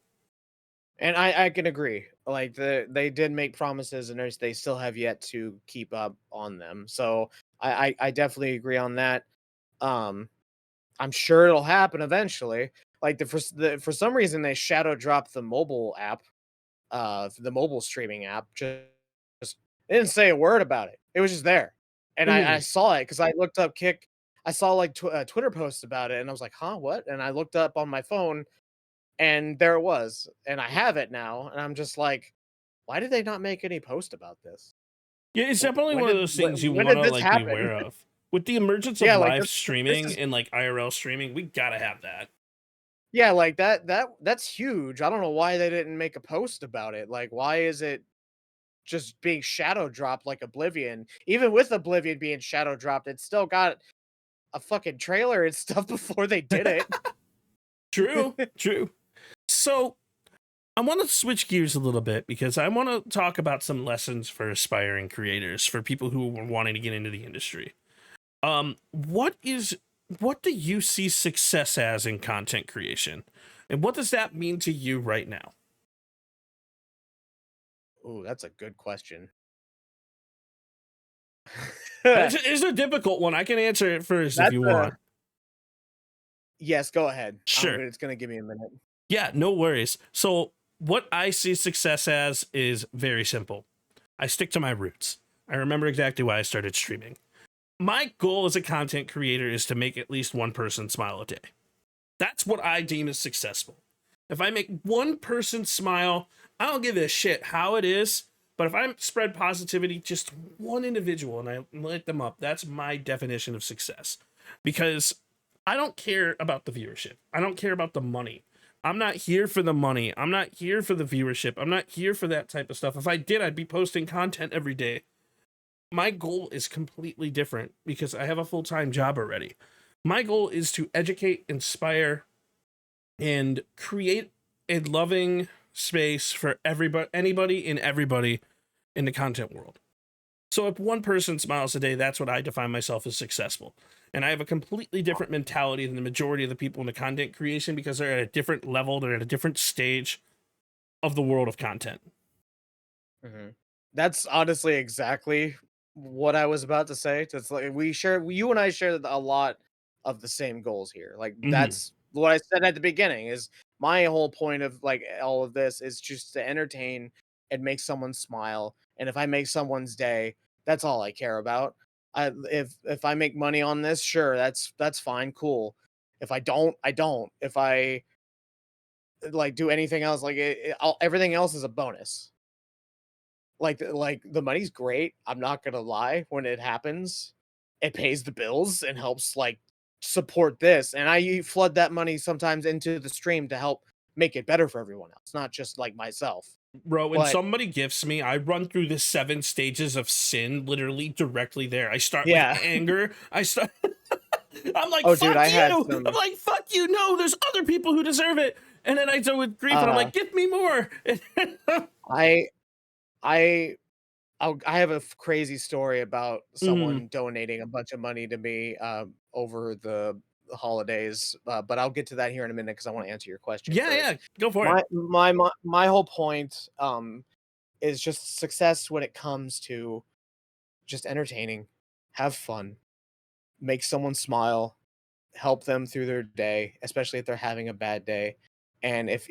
And I can agree. Like they did make promises and they still have yet to keep up on them. So I definitely agree on that. I'm sure it'll happen eventually. Like for some reason they shadow dropped the mobile app, the mobile streaming app. Just they didn't say a word about it. It was just there, and I saw it because I looked up Kick. I saw like Twitter posts about it, and I was like, "Huh, what?" And I looked up on my phone, and there it was, and I have it now, and I'm just like, "Why did they not make any post about this?" Yeah, it's definitely one of those things you when want did to this like be happen? aware of. With the emergence of Yeah, like, live this streaming is and like IRL streaming, we gotta have that. Yeah, like that's huge. I don't know why they didn't make a post about it. Like, why is it just being shadow dropped like Oblivion? Even with Oblivion being shadow dropped, it still got a fucking trailer and stuff before they did it. True, true. So I want to switch gears a little bit because I want to talk about some lessons for aspiring creators, for people who are wanting to get into the industry. What do you see success as in content creation? And what does that mean to you right now? Ooh, that's a good question. It's a difficult one. I can answer it first if you want. Yes, go ahead. Sure. It's going to give me a minute. Yeah, no worries. So what I see success as is very simple. I stick to my roots. I remember exactly why I started streaming. My goal as a content creator is to make at least one person smile a day. That's what I deem as successful. If I make one person smile, I don't give a shit how it is. But if I spread positivity, just one individual, and I light them up, that's my definition of success. Because I don't care about the viewership. I don't care about the money. I'm not here for the money. I'm not here for the viewership. I'm not here for that type of stuff. If I did, I'd be posting content every day. My goal is completely different because I have a full-time job already. My goal is to educate, inspire, and create a loving space for anybody and everybody in the content world. So if one person smiles a day, that's what I define myself as successful. And I have a completely different mentality than the majority of the people in the content creation because they're at a different level, they're at a different stage of the world of content. That's honestly exactly what I was about to say. It's like you and I share a lot of the same goals here. Like that's what I said at the beginning. Is my whole point of like all of this is just to entertain and make someone smile. And if I make someone's day, that's all I care about. If I make money on this, sure, that's fine, cool. If I don't, I don't. If I like do anything else, like everything else is a bonus. Like the money's great. I'm not gonna lie. When it happens, it pays the bills and helps like support this. And I flood that money sometimes into the stream to help make it better for everyone else, not just like myself. Bro, when But somebody gifts me, I run through the 7 stages of sin literally directly there. I start yeah. with anger. I'm like, Oh, fuck dude, I had you. some. I'm like, fuck you. No, there's other people who deserve it. And then I do with grief and I'm like, give me more. I I I have a crazy story about someone donating a bunch of money to me over the holidays, but I'll get to that here in a minute because I want to answer your question Yeah, first. yeah, go for it. My whole point is just success when it comes to just entertaining, have fun, make someone smile, help them through their day, especially if they're having a bad day. And if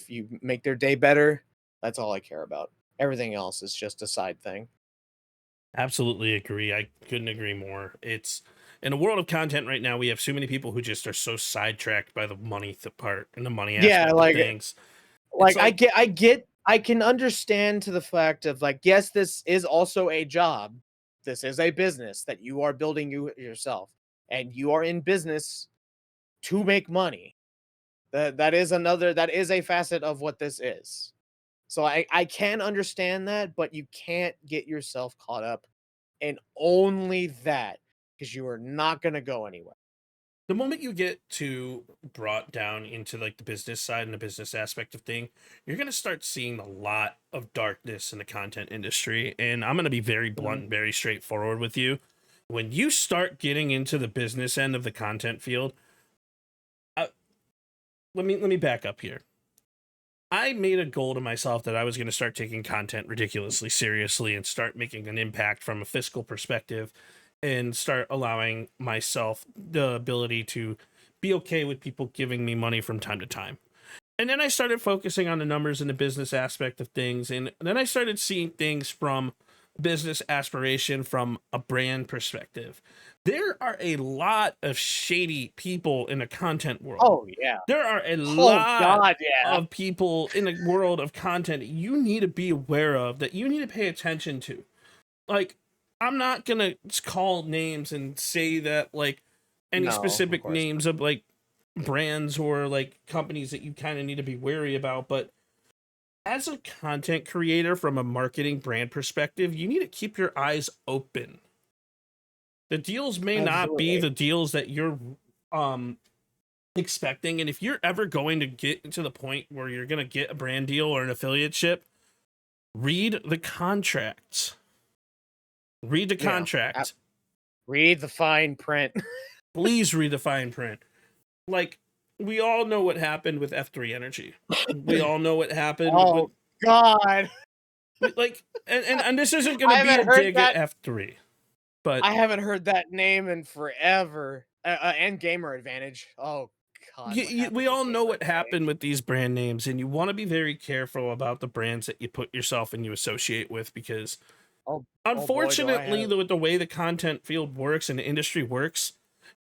you make their day better, that's all I care about. Everything else is just a side thing. Absolutely agree. I couldn't agree more. It's in a world of content right now, we have so many people who just are so sidetracked by the money part and the money Yeah, aspect of things. like It's I can understand to the fact of like, yes, this is also a job. This is a business that you are building yourself, and you are in business to make money. That is a facet of what this is. So I can understand that, but you can't get yourself caught up in only that because you are not gonna go anywhere. the moment you get to brought down into like the business side and the business aspect of thing, you're going to start seeing a lot of darkness in the content industry. And I'm going to be very blunt and very straightforward with you. When you start getting into the business end of the content field, let me back up here. I made a goal to myself that I was going to start taking content ridiculously seriously and start making an impact from a fiscal perspective and start allowing myself the ability to be okay with people giving me money from time to time. And then I started focusing on the numbers and the business aspect of things. And then I started seeing things from business aspiration, from a brand perspective. There are a lot of shady people in the content world. Oh yeah. There are a Oh lot God, yeah. of people in the world of content you need to be aware of, that you need to pay attention to. Like, I'm not gonna call names and say that like any No, of specific course names of like brands or like companies that you kind of need to be wary about, but as a content creator from a marketing brand perspective, you need to keep your eyes open. The deals may not be Absolutely. the deals that you're expecting, and if you're ever going to get to the point where you're going to get a brand deal or an affiliateship, read the contracts. Read the Yeah. contract. Read the fine print. Please read the fine print. Like, we all know what happened with F3 Energy. We all know what happened Oh God. like, and this isn't going to be haven't a heard dig that- at F3, but I haven't heard that name in forever. And Gamer Advantage. Oh God. what happened we with all know Gamer what Advantage? happened with these brand names, and you want to be very careful about the brands that you put yourself and you associate with, because Oh, unfortunately, boy, the way the content field works and the industry works,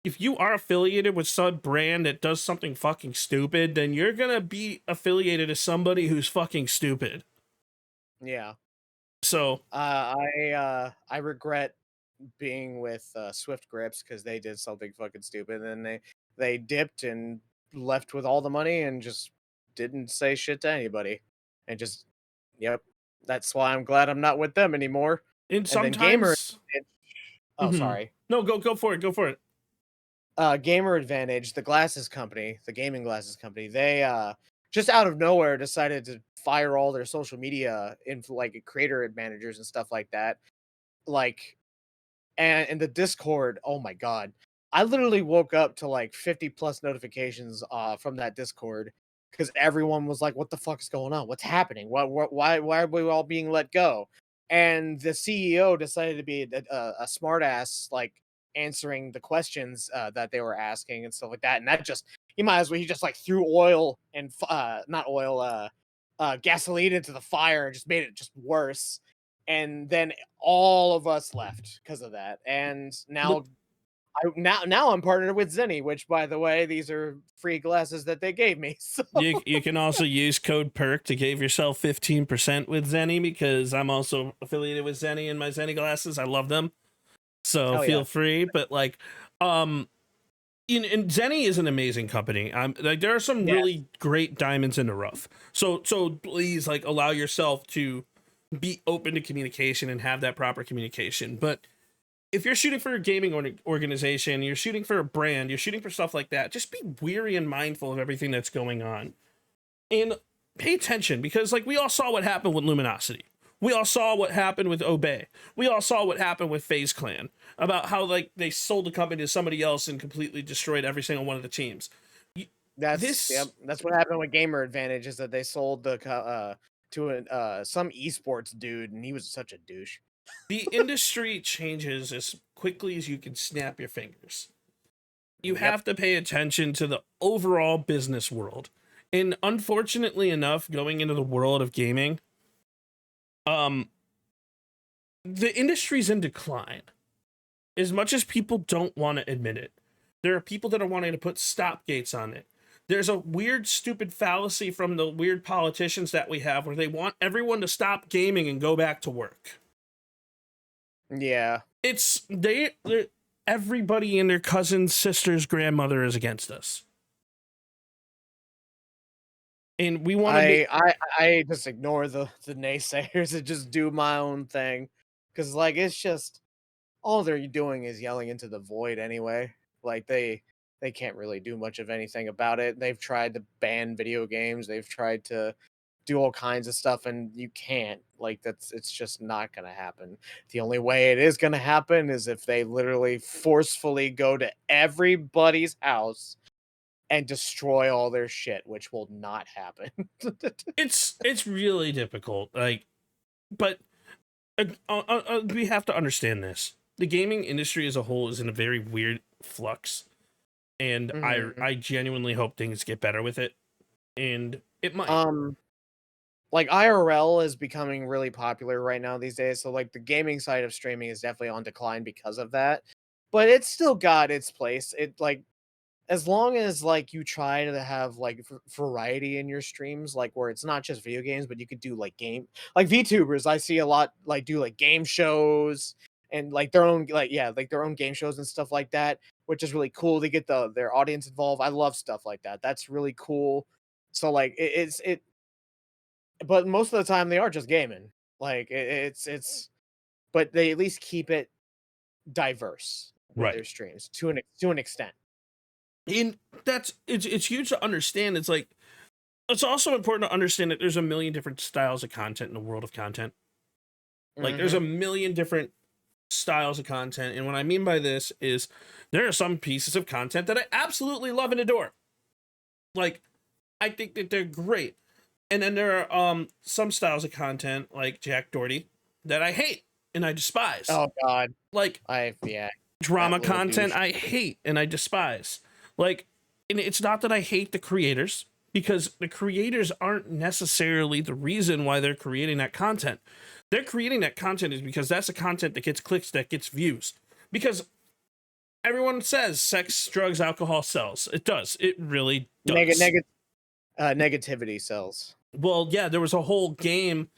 if you are affiliated with some brand that does something fucking stupid, then you're gonna be affiliated to somebody who's fucking stupid. yeah. So I regret being with Swift Grips because they did something fucking stupid, and they dipped and left with all the money and just didn't say shit to anybody, and just yep. That's why I'm glad I'm not with them anymore. and And then Gamer, sometimes, oh Mhm. sorry, No, go for it. Go for it. Gamer Advantage, the glasses company, the gaming glasses company, they just out of nowhere decided to fire all their social media like creator managers and stuff like that. like, and in the Discord, oh my god, I literally woke up to like 50 plus notifications from that Discord because everyone was like, "What the fuck is going on? What's happening? Why are we all being let go?" And the CEO decided to be a smart ass, like answering the questions that they were asking and stuff like that. And that just he just like threw oil and not oil gasoline into the fire and just made it just worse. And then all of us left because of that. And now now I'm partnered with Zenny, which, by the way, these are free glasses that they gave me. So You can also use code PERC to give yourself 15% with Zenny, because I'm also affiliated with Zenny and my Zenny glasses. I love them. So Hell feel yeah. free. But like, and Zenny is an amazing company. Like, there are some really great diamonds in the rough. So please, like, allow yourself to be open to communication and have that proper communication. But if you're shooting for a gaming organization, you're shooting for a brand, you're shooting for stuff like that, just be weary and mindful of everything that's going on. And pay attention, because like, we all saw what happened with Luminosity. We all saw what happened with Obey. We all saw what happened with FaZe Clan, about how like they sold the company to somebody else and completely destroyed every single one of the teams. that's what happened with Gamer Advantage, is that they sold the to some esports dude, and he was such a douche. The industry changes as quickly as you can snap your fingers. You have to pay attention to the overall business world. And unfortunately enough, going into the world of gaming, the industry's in decline. As much as people don't want to admit it, there are people that are wanting to put stop gates on it. There's a weird, stupid fallacy from the weird politicians that we have, where they want everyone to stop gaming and go back to work. Yeah. It's everybody and their cousin's sister's grandmother is against us. And we want to I just ignore the naysayers and just do my own thing, because like, it's just all they're doing is yelling into the void anyway. Like, they can't really do much of anything about it. They've tried to ban video games, they've tried to do all kinds of stuff, and you can't. Like, it's just not gonna happen. The only way it is gonna happen is if they literally forcefully go to everybody's house and destroy all their shit, which will not happen. it's really difficult. Like, but we have to understand this. The gaming industry as a whole is in a very weird flux, and I genuinely hope things get better with it. And it might. Like, IRL is becoming really popular right now these days, so like the gaming side of streaming is definitely on decline because of that. But it's still got its place. It, like, as long as like you try to have like variety in your streams, like where it's not just video games, but you could do like VTubers. I see a lot like do like game shows and like their own like their own game shows and stuff like that, which is really cool. They get their audience involved. I love stuff like that. That's really cool. So like but most of the time they are just gaming. Like, but they at least keep it diverse with their streams to an extent. And it's huge to understand. It's like, it's also important to understand that there's a million different styles of content in the world of content. Like, there's a million different styles of content. And what I mean by this is, there are some pieces of content that I absolutely love and adore. Like, I think that they're great. And then there are some styles of content, like Jack Doherty, that I hate and I despise. Oh God. Like, drama content I hate and I despise. Like, and it's not that I hate the creators, because the creators aren't necessarily the reason why they're creating that content. They're creating that content is because that's the content that gets clicks, that gets views. Because everyone says sex, drugs, alcohol sells. It does. It really does. Negativity sells. Well, yeah, there was a whole game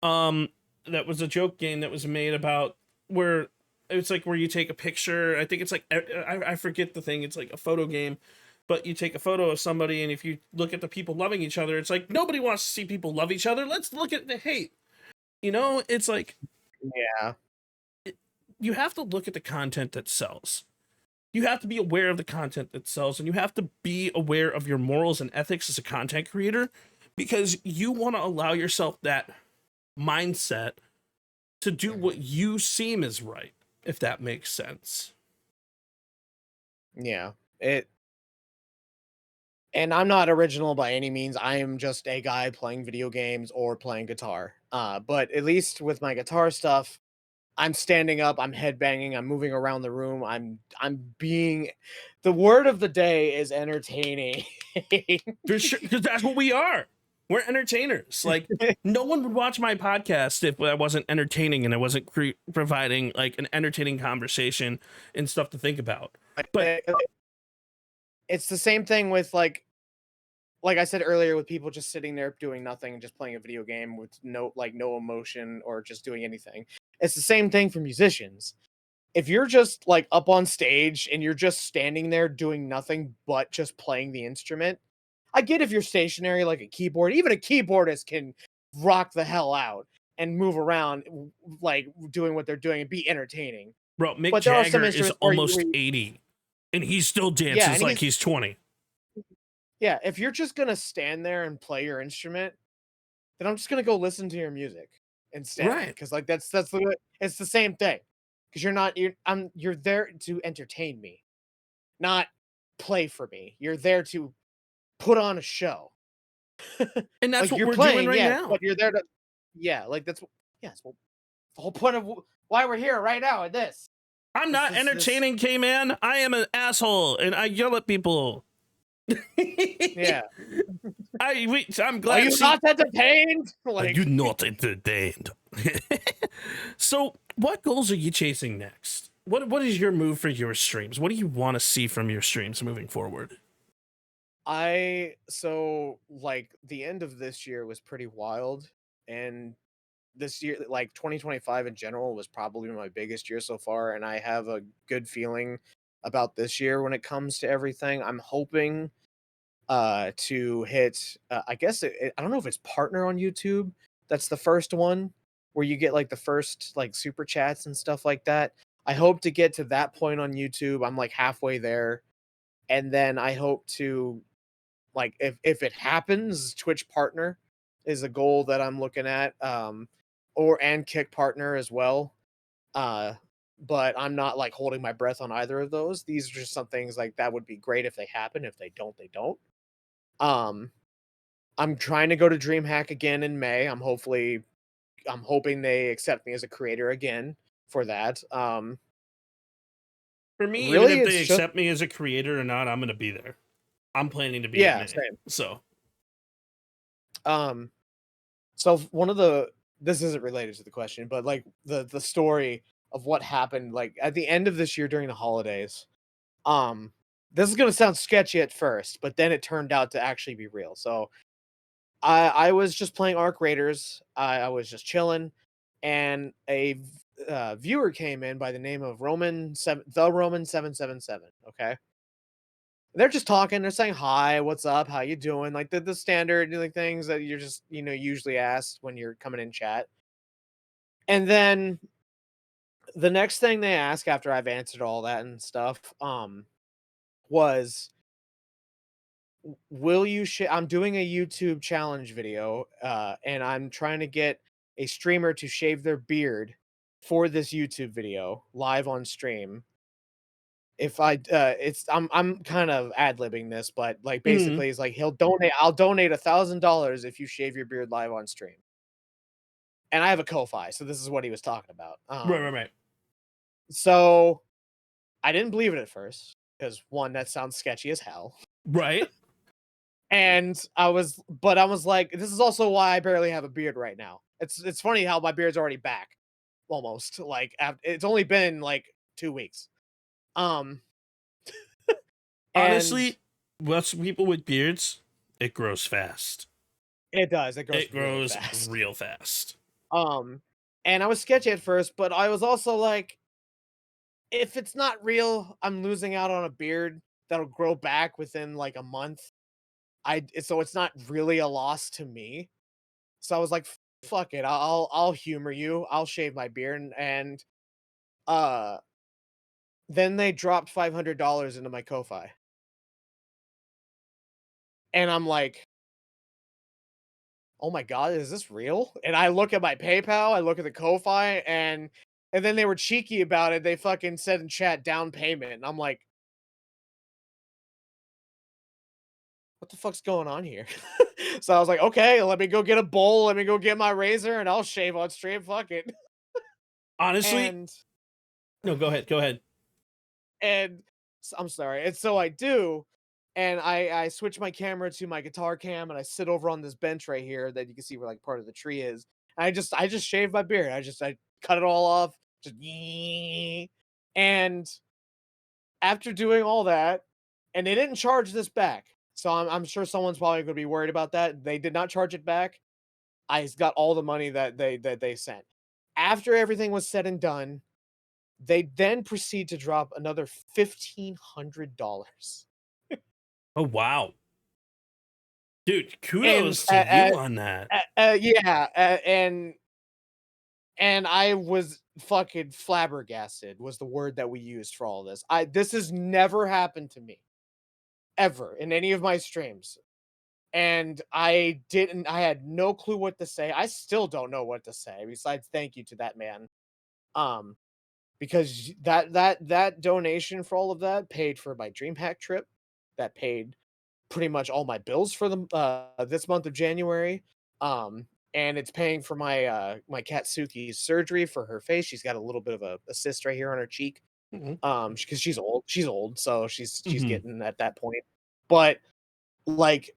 that was a joke game that was made about where it's like where you take a picture. I think it's like, I forget the thing. It's like a photo game, but you take a photo of somebody, and if you look at the people loving each other, it's like, nobody wants to see people love each other. Let's look at the hate. You know, it's like, yeah, you have to look at the content that sells. You have to be aware of the content that sells, and you have to be aware of your morals and ethics as a content creator, because you want to allow yourself that mindset to do what you seem is right, if that makes sense. Yeah. And I'm not original by any means. I am just a guy playing video games or playing guitar. But at least with my guitar stuff, I'm standing up, I'm headbanging, I'm moving around the room. I'm being, the word of the day is entertaining. For sure, because that's what we are. We're entertainers. Like, no one would watch my podcast if I wasn't entertaining and I wasn't providing like an entertaining conversation and stuff to think about. But it's the same thing with like I said earlier, with people just sitting there doing nothing and just playing a video game with no emotion or just doing anything. It's the same thing for musicians. If you're just like up on stage and you're just standing there doing nothing but just playing the instrument, I get if you're stationary like a keyboard. Even a keyboardist can rock the hell out and move around like doing what they're doing and be entertaining. bro, Mick But there are some Jagger is instruments where almost 80 and he still dances and like he's 20. Yeah, if you're just gonna stand there and play your instrument, then I'm just gonna go listen to your music instead. Right. Because like it's the same thing. Because you're there to entertain me, not play for me. You're there to put on a show. And that's like what you're we're playing, doing right now. but you're there to that's the whole point of why we're here right now at this. I'm not entertaining, K-Man. I am an asshole and I yell at people. Yeah. I'm glad. Are you not entertained? Are you not entertained? So, what goals are you chasing next? What is your move for your streams? What do you want to see from your streams moving forward? So like the end of this year was pretty wild, and this year, like 2025 in general, was probably my biggest year so far, and I have a good feeling about this year when it comes to everything. I'm hoping to hit I guess I don't know if it's partner on YouTube. That's the first one where you get like the first like super chats and stuff like that. I hope to get to that point on YouTube. I'm like halfway there. And then I hope to, like, if it happens, Twitch partner is a goal that I'm looking at. And Kick partner as well. But I'm not like holding my breath on either of those. These are just some things like that would be great if they happen. If they don't, they don't. I'm trying to go to DreamHack again in May. I'm hoping they accept me as a creator again for that. For me, really, even if they accept me as a creator or not, I'm gonna be there. I'm planning to be in May. Same. So this isn't related to the question, but like the story of what happened like at the end of this year during the holidays. This is gonna sound sketchy at first, but then it turned out to actually be real. So I was just playing Arc Raiders. I was just chilling, and a viewer came in by the name of Roman 777. Okay, they're just talking. They're saying hi, what's up, how you doing, like the standard like things that you're just usually asked when you're coming in chat. And then the next thing they ask after I've answered all that and stuff, was, will you I'm doing a YouTube challenge video, and I'm trying to get a streamer to shave their beard for this YouTube video live on stream. If I'm kind of ad-libbing this, but like basically it's like I'll donate $1,000 if you shave your beard live on stream. And I have a Ko-Fi, so this is what he was talking about. Right. So I didn't believe it at first, because one, that sounds sketchy as hell. Right. And I was like, this is also why I barely have a beard right now. It's funny how my beard's already back, almost. Like it's only been like 2 weeks. Honestly, most people with beards, it grows fast. It does. It grows fast. real fast. And I was sketchy at first, but I was also like, if it's not real, I'm losing out on a beard that'll grow back within like a month. So it's not really a loss to me. So I was like, fuck it, I'll humor you. I'll shave my beard, and then they dropped $500 into my Ko-Fi. And I'm like, oh my God, is this real? And I look at my PayPal, I look at the Ko-Fi, and then they were cheeky about it. They fucking said in chat down payment. And I'm like, what the fuck's going on here? So I was like, okay, let me go get a bowl, let me go get my razor, and I'll shave on stream. Fuck it. Honestly, And no, go ahead. Go ahead. and I'm sorry. And so I do, and I switch my camera to my guitar cam, and I sit over on this bench right here that you can see where like part of the tree is. And I just shave my beard. I cut it all off. Just and after doing all that, and they didn't charge this back. So I'm sure someone's probably gonna be worried about that. They did not charge it back. I got all the money that they sent. After everything was said and done, they then proceed to drop another $1,500. Oh, wow. Dude, And kudos to you on that. yeah, and I was fucking flabbergasted was the word that we used for all this. This has never happened to me ever in any of my streams. And I had no clue what to say. I still don't know what to say besides thank you to that man. Um because that donation for all of that paid for my DreamHack trip, that paid pretty much all my bills for the this month of January. And it's paying for my cat Suki's surgery for her face. She's got a little bit of a cyst right here on her cheek. Mhm. Because she's old. She's old, so she's Mhm. getting at that point. But like,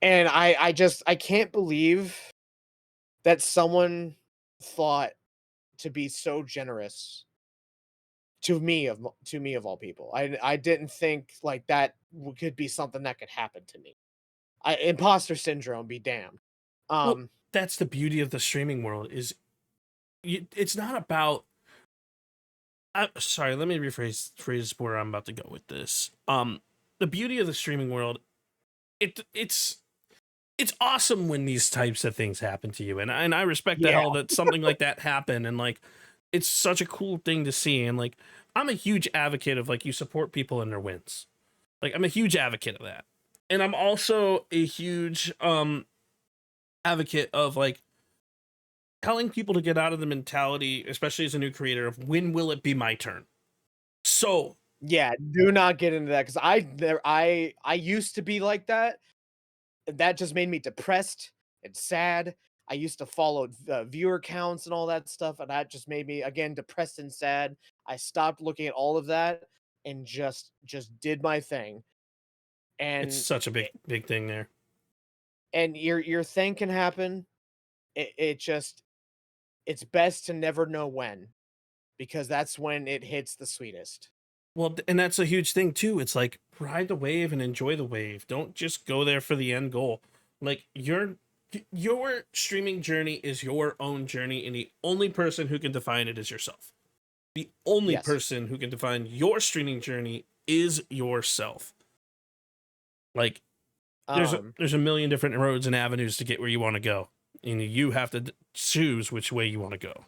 and I can't believe that someone thought to be so generous to me of all people. I didn't think like that could be something that could happen to me. Imposter syndrome be damned. Well, that's the beauty of the streaming world is it's not about sorry, let me phrase where I'm about to go with this. The beauty of the streaming world, it's awesome when these types of things happen to you, and I respect the Yeah. hell that something like that happened, and like it's such a cool thing to see, and like I'm a huge advocate of like you support people in their wins. Like I'm a huge advocate of that, and I'm also a huge advocate of like telling people to get out of the mentality, especially as a new creator, of when will it be my turn. So Yeah, do not get into that because I used to be like that. That just made me depressed and sad. I used to follow viewer counts and all that stuff, and that just made me again depressed and sad. I stopped looking at all of that and just did my thing. it's And such a big thing there. and your thing can happen. It just it's best to never know when, because that's when it hits the sweetest. Well, and that's a huge thing too. It's like ride the wave and enjoy the wave. Don't just go there for the end goal. Like your streaming journey is your own journey, and the only person who can define it is yourself. The only Yes. person who can define your streaming journey is yourself. Like there's a million different roads and avenues to get where you want to go, and you have to choose which way you want to go.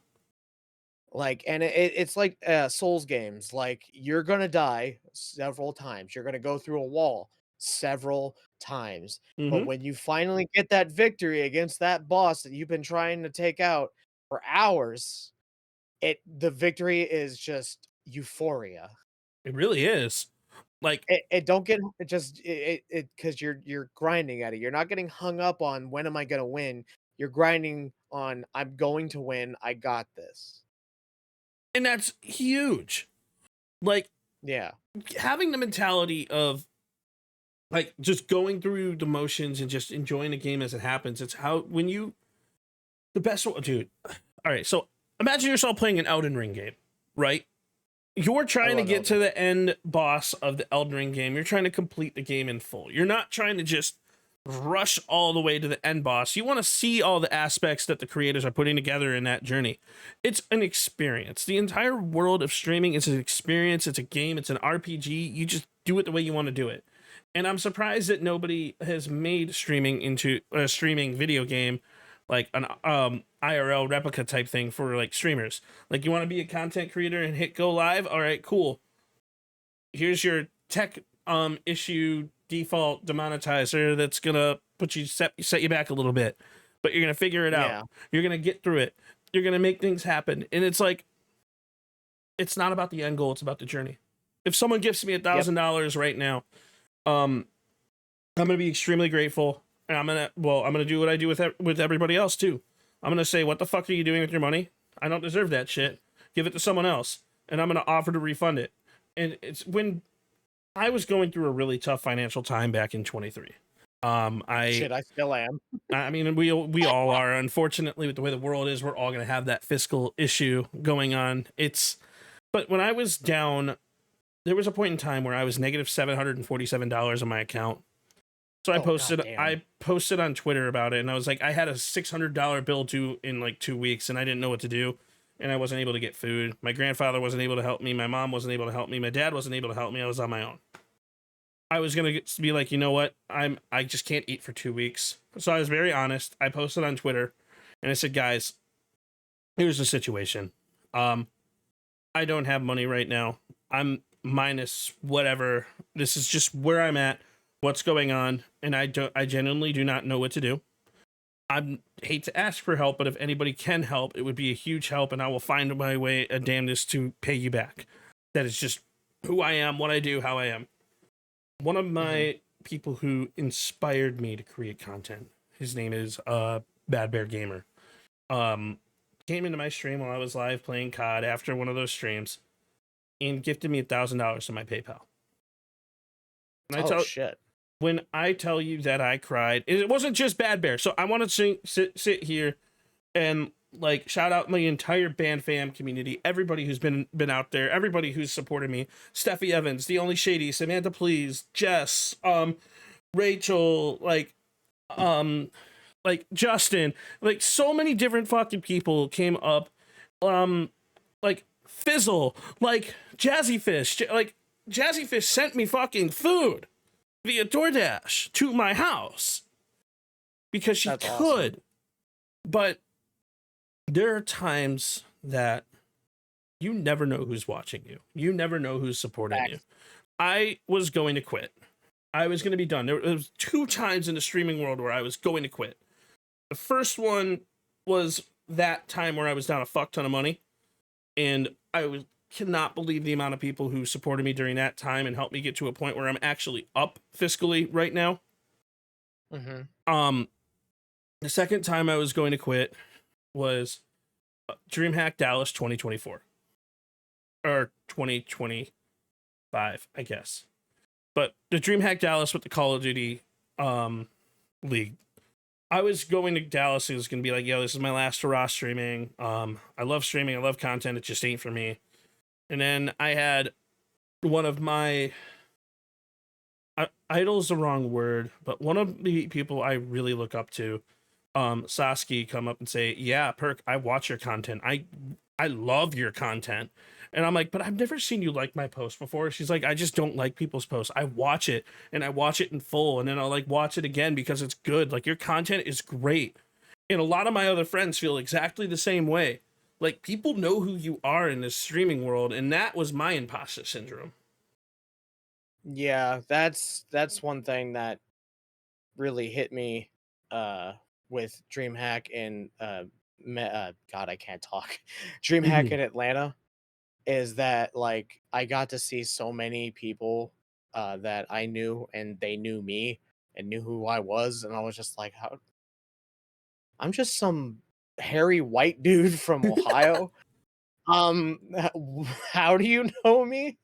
Like, and it's like Souls games. Like, you're gonna die several times. You're gonna go through a wall several times. But Mhm. when you finally get that victory against that boss that you've been trying to take out for hours, the victory is just euphoria. It really is. Like It don't get it just it because you're grinding at it. You're not getting hung up on when am I gonna win. You're grinding on I'm going to win. I got this. and that's huge. Like Yeah. having the mentality of like just going through the motions and just enjoying the game as it happens. It's how when you the best one, dude. All right, so imagine yourself playing an Elden Ring game, right? You're trying to love get to Elden the end boss of the Elden Ring game. You're trying to complete the game in full. You're not trying to just rush all the way to the end boss. You want to see all the aspects that the creators are putting together in that journey. It's an experience. The entire world of streaming is an experience. It's a game. It's an RPG. You just do it the way you want to do it. And I'm surprised that nobody has made streaming into a streaming video game like an IRL replica type thing for like streamers. Like you want to be a content creator and hit go live? All right, cool. Here's your tech issue default demonetizer that's gonna set you back a little bit, but you're gonna figure it out. Yeah. You're gonna get through it. You're gonna make things happen. And it's like, it's not about the end goal, it's about the journey. If someone gives me $1,000 right now, I'm gonna be extremely grateful, and I'm gonna do what I do with everybody else too. I'm gonna say, what the fuck are you doing with your money? I don't deserve that shit. Give it to someone else, and I'm gonna offer to refund it. And it's when I was going through a really tough financial time back in 23. I still am. I mean, we all are. Unfortunately, with the way the world is, we're all gonna have that fiscal issue going on. But when I was down, there was a point in time where I was negative $747 on my account. So I posted on Twitter about it, and I was like, I had a $600 bill due in like 2 weeks, and I didn't know what to do, and I wasn't able to get food. My grandfather wasn't able to help me. My mom wasn't able to help me. My dad wasn't able to help me. I was on my own. I was gonna be like, you know what? I just can't eat for 2 weeks. So I was very honest. I posted on Twitter, and I said, guys, here's the situation. I don't have money right now. I'm minus whatever. This is just where I'm at, what's going on, and I genuinely do not know what to do. I hate to ask for help, but if anybody can help, it would be a huge help, and I will find my way a damnedest to pay you back. That is just who I am, what I do, how I am. One of my people who inspired me to create content, his name is Bad Bear Gamer. Came into my stream while I was live playing COD after one of those streams and gifted me $1,000 to my PayPal. And Shit. When I tell you that I cried, it wasn't just Bad Bear. So I want to sit here and like shout out my entire band fam community, everybody who's been out there, everybody who's supported me. Steffi Evans, The Only Shady, Samantha Please, Jess, Rachel, like Justin, like so many different fucking people came up, like Fizzle, like Jazzy Fish, like Jazzy Fish sent me fucking food via DoorDash to my house because she That's could. awesome. But there are times that you never know who's watching you. You never know who's supporting you. I was going to quit. I was going to be done. There was 2 times in the streaming world where I was going to quit. The first one was that time where I was down a fuck ton of money, and I cannot believe the amount of people who supported me during that time and helped me get to a point where I'm actually up fiscally right now. The second time I was going to quit was DreamHack Dallas 2024 or 2025, I guess. But the DreamHack Dallas with the Call of Duty league. I was going to Dallas. It was going to be like, yo, this is my last hurrah streaming. I love streaming. I love content. It just ain't for me. And then I had one of my idol's the wrong word, but one of the people I really look up to, Saskia, come up and say, yeah, Perc, I watch your content. I love your content. And I'm like, but I've never seen you like my post before. She's like, I just don't like people's posts. I watch it and I watch it in full. And then I'll like watch it again because it's good. Like your content is great. And a lot of my other friends feel exactly the same way. Like people know who you are in this streaming world. And that was my imposter syndrome. Yeah, that's one thing that really hit me with DreamHack and God, I can't talk. DreamHack in Atlanta is that like I got to see so many people that I knew and they knew me and knew who I was, and I was just like, how I'm just some hairy white dude from Ohio. How do you know me?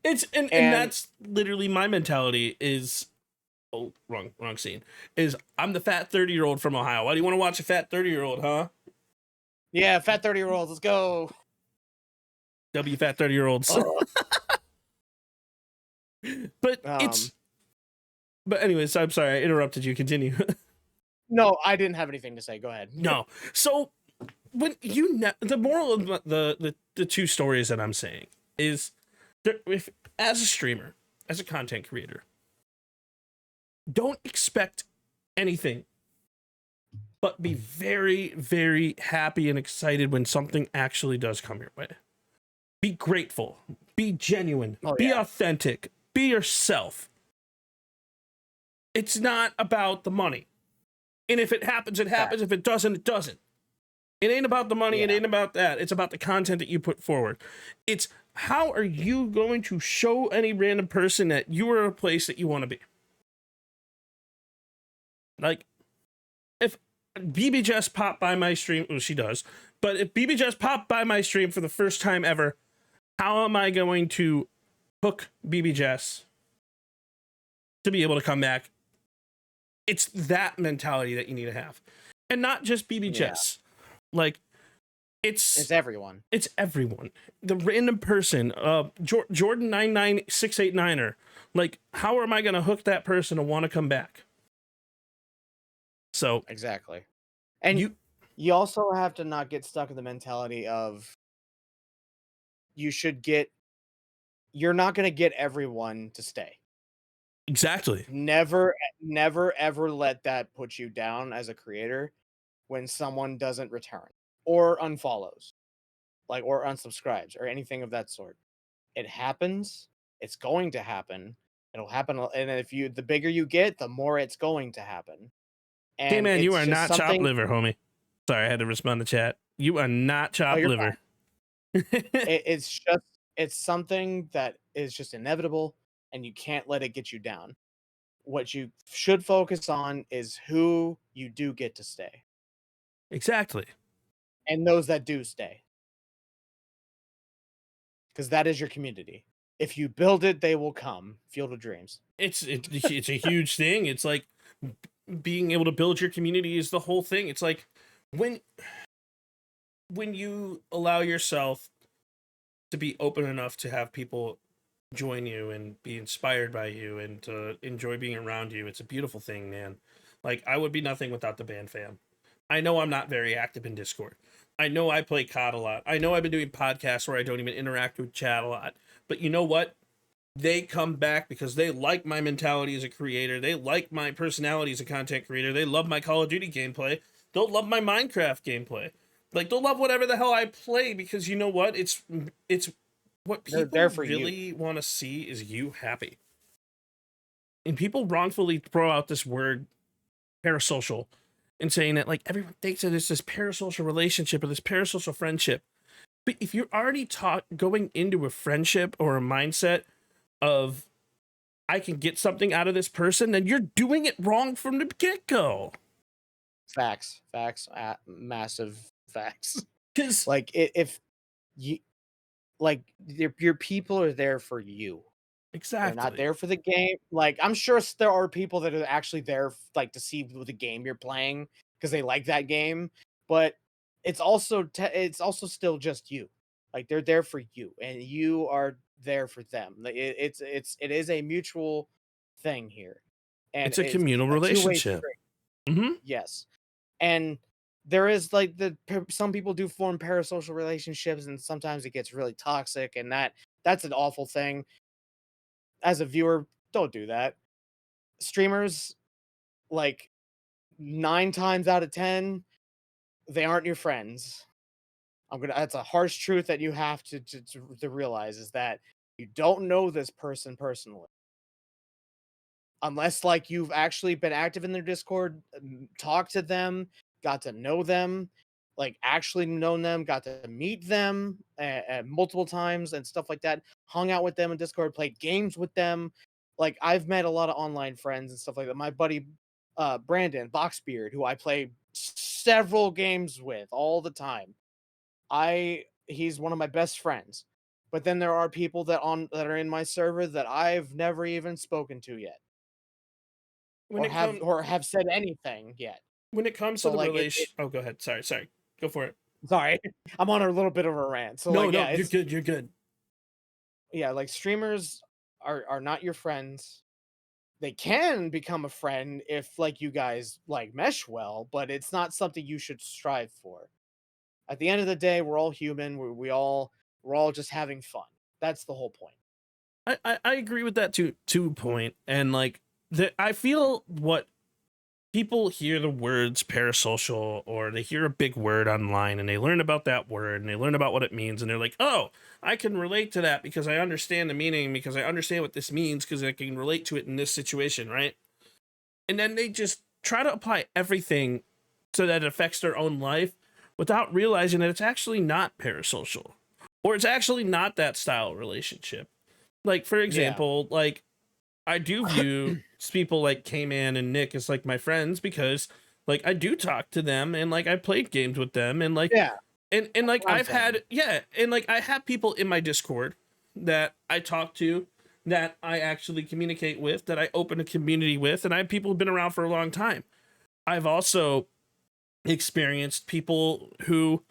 It's and that's literally my mentality is wrong scene. Is I'm the fat 30-year-old from Ohio. Why do you want to watch a fat 30-year-old, huh? Yeah, fat 30-year-olds, let's go. W fat 30-year-olds. But anyways, I'm sorry I interrupted you. Continue. No, I didn't have anything to say. Go ahead. No. So when the moral of the 2 stories that I'm saying is if as a streamer, as a content creator, don't expect anything, but be very, very happy and excited when something actually does come your way. Be grateful, be genuine, be authentic, be yourself. It's not about the money. And if it happens, it happens. If it doesn't, it doesn't. It ain't about the money. It ain't about that. It's about the content that you put forward. It's how are you going to show any random person that you are a place that you want to be? Like, if BB Jess popped by my stream, well, she does, but if BB Jess popped by my stream for the first time ever, how am I going to hook BB Jess to be able to come back? It's that mentality that you need to have. And not just BB Jess. Like, it's everyone. It's everyone. The random person, Jordan 99689er. Like, how am I going to hook that person to want to come back? So exactly. And you also have to not get stuck in the mentality of you're not going to get everyone to stay. Exactly. Never ever let that put you down as a creator when someone doesn't return or unfollows, like, or unsubscribes or anything of that sort. It happens. It's going to happen. It'll happen, and the bigger you get, the more it's going to happen. And hey man, you are just not chopped liver, homie. Sorry, I had to respond to chat. You are not chopped liver. It's something that is just inevitable, and you can't let it get you down. What you should focus on is who you do get to stay. Exactly. And those that do stay. Because that is your community. If you build it, they will come. Field of Dreams. It's a huge thing. It's like being able to build your community is the whole thing. It's like when you allow yourself to be open enough to have people join you and be inspired by you and to enjoy being around you, it's a beautiful thing, man. Like, I would be nothing without the band fam. I know I'm not very active in Discord. I know I play COD a lot. I know I've been doing podcasts where I don't even interact with chat a lot. But you know what? They come back because they like my mentality as a creator. They like my personality as a content creator. They love my Call of Duty gameplay. They'll love my Minecraft gameplay. Like, they'll love whatever the hell I play because you know what? It's what people really want to see is you happy. And people wrongfully throw out this word parasocial and saying that, like, everyone thinks that it's this parasocial relationship or this parasocial friendship. But if you're already going into a friendship or a mindset of, I can get something out of this person, then you're doing it wrong from the get-go. Facts. Massive facts. Because, like, if you, like, your people are there for you. Exactly. They're not there for the game. Like, I'm sure there are people that are actually there, like, to see the game you're playing because they like that game. But it's also still just you. Like, they're there for you, and you are there for them. It is a mutual thing here, and it's a communal relationship. Mm-hmm. Yes, and there is, like, some people do form parasocial relationships, and sometimes it gets really toxic, and that's an awful thing. As a viewer, don't do that. Streamers, like, 9 times out of 10, they aren't your friends. That's a harsh truth that you have to realize, is that you don't know this person personally. Unless, like, you've actually been active in their Discord, talked to them, got to know them, like, actually known them, got to meet them multiple times and stuff like that, hung out with them in Discord, played games with them. Like, I've met a lot of online friends and stuff like that. My buddy Brandon Boxbeard, who I play several games with all the time, he's one of my best friends. But then there are people that are in my server that I've never even spoken to yet, or have said anything yet. When it comes to the relation, oh, go ahead. Sorry, go for it. Sorry, I'm on a little bit of a rant. So you're good. Yeah, like, streamers are not your friends. They can become a friend if, like, you guys, like, mesh well, but it's not something you should strive for. At the end of the day, we're all human. We're all just having fun. That's the whole point. I agree with that to point. And, like, I feel what people hear the words parasocial, or they hear a big word online and they learn about that word and they learn about what it means, and they're like, oh, I can relate to that because I understand the meaning, because I understand what this means, because I can relate to it in this situation, right? and then they just try to apply everything so that it affects their own life without realizing that it's actually not parasocial, or it's actually not that style relationship. Like, for example, like, I do view people like K-Man and Nick as like my friends because like I do talk to them and like I played games with them and like and like I've had and like I have people in my Discord that I talk to, that I actually communicate with, that I open a community with, and I have people who've been around for a long time. I've also experienced people who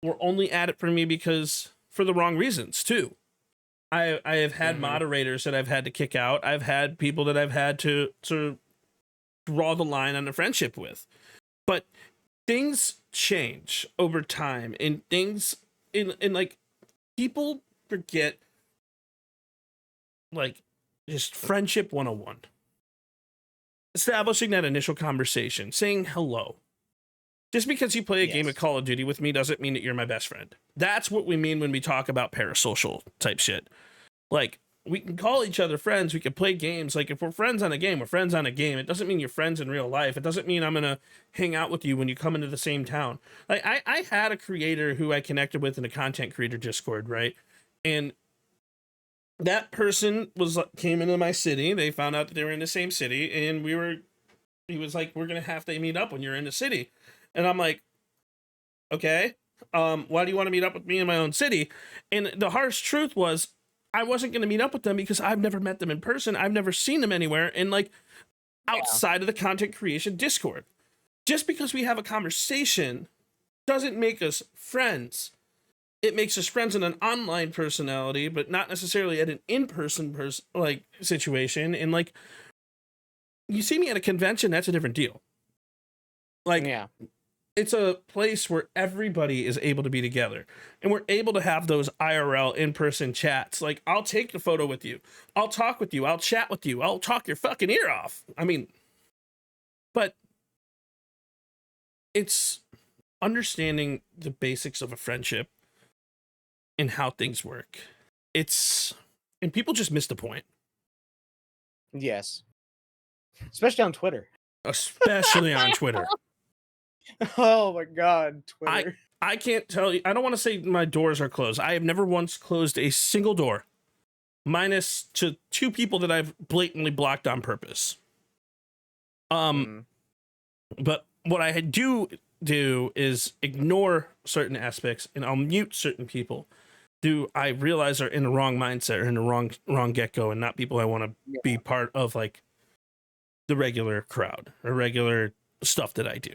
were only at it for me because for the wrong reasons too. I have had moderators that I've had to kick out. I've had people that I've had to draw the line on a friendship with. But things change over time, and things in like people forget like just friendship 101. Establishing that initial conversation, saying hello. Just because you play a game of Call of Duty with me doesn't mean that you're my best friend. That's what we mean when we talk about parasocial type shit. Like, we can call each other friends. We can play games. Like, if we're friends on a game, we're friends on a game. It doesn't mean you're friends in real life. It doesn't mean I'm going to hang out with you when you come into the same town. Like, I had a creator who I connected with in a content creator Discord, right? And that person came into my city. They found out that they were in the same city. And he was like, we're going to have to meet up when you're in the city. And I'm like, okay, why do you want to meet up with me in my own city? And the harsh truth was, I wasn't going to meet up with them because I've never met them in person. I've never seen them anywhere. And like outside of the content creation Discord, just because we have a conversation doesn't make us friends. It makes us friends in an online personality, but not necessarily at an in-person like situation. And like, you see me at a convention, that's a different deal. Like, it's a place where everybody is able to be together, and we're able to have those IRL in-person chats. Like, I'll take a photo with you. I'll talk with you. I'll chat with you. I'll talk your fucking ear off. I mean, but it's understanding the basics of a friendship and how things work. And people just miss the point. Yes. Especially on Twitter. Especially on Twitter. Oh my God, Twitter. I can't tell you. I don't want to say my doors are closed. I have never once closed a single door, minus to 2 people that I've blatantly blocked on purpose. But what I do is ignore certain aspects, and I'll mute certain people who I realize are in the wrong mindset or in the wrong get-go, and not people I want to be part of, like the regular crowd or regular stuff that I do.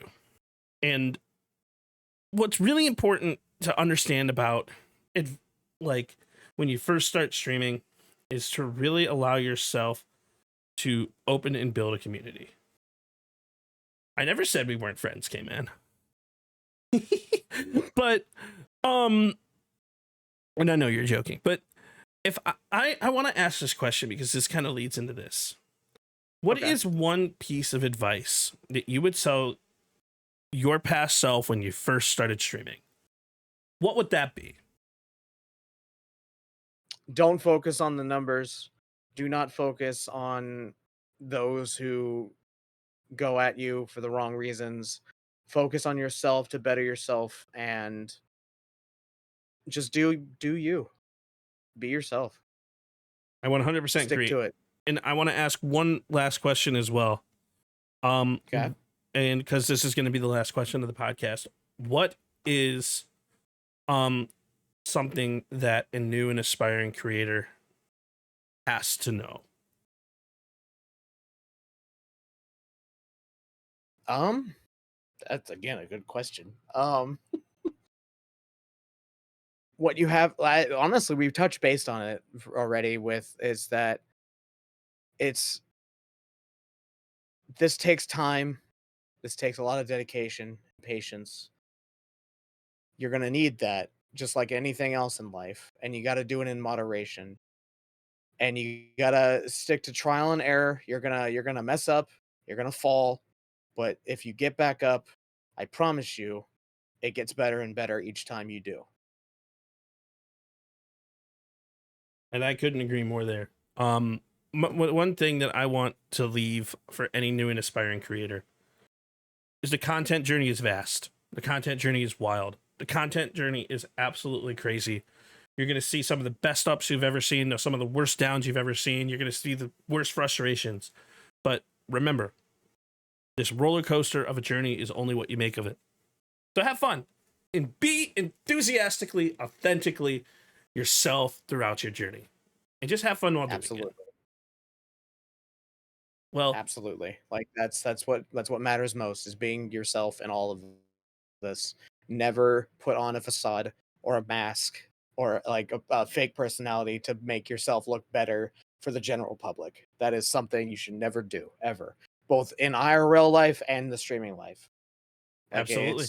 And what's really important to understand about it, like when you first start streaming, is to really allow yourself to open and build a community. I never said we weren't friends, K-Man. But, and I know you're joking, but if I want to ask this question because this kind of leads into this. What is one piece of advice that you would tell your past self when you first started streaming? What would that be? Don't focus on the numbers. Do not focus on those who go at you for the wrong reasons. Focus on yourself to better yourself, and just do you. Be yourself. I 100% Stick agree. to it. And I want to ask one last question as well. Okay. And because this is going to be the last question of the podcast, what is something that a new and aspiring creator has to know? That's again a good question. What you have, honestly, we've touched based on it already. Is that this takes time. This takes a lot of dedication, patience. You're gonna need that, just like anything else in life, and you got to do it in moderation. And you gotta stick to trial and error. You're gonna mess up. You're gonna fall, but if you get back up, I promise you, it gets better and better each time you do. And I couldn't agree more there. one thing that I want to leave for any new and aspiring creator is the content journey is vast. The content journey is wild. The content journey is absolutely crazy. You're going to see some of the best ups you've ever seen, some of the worst downs you've ever seen. You're going to see the worst frustrations. But remember, this roller coaster of a journey is only what you make of it. So have fun and be enthusiastically, authentically yourself throughout your journey. And just have fun while doing it. Well, Absolutely. Like that's what matters most is being yourself in all of this. Never put on a facade or a mask or like a fake personality to make yourself look better for the general public. That is something you should never do ever, both in IRL life and the streaming life. Like, absolutely.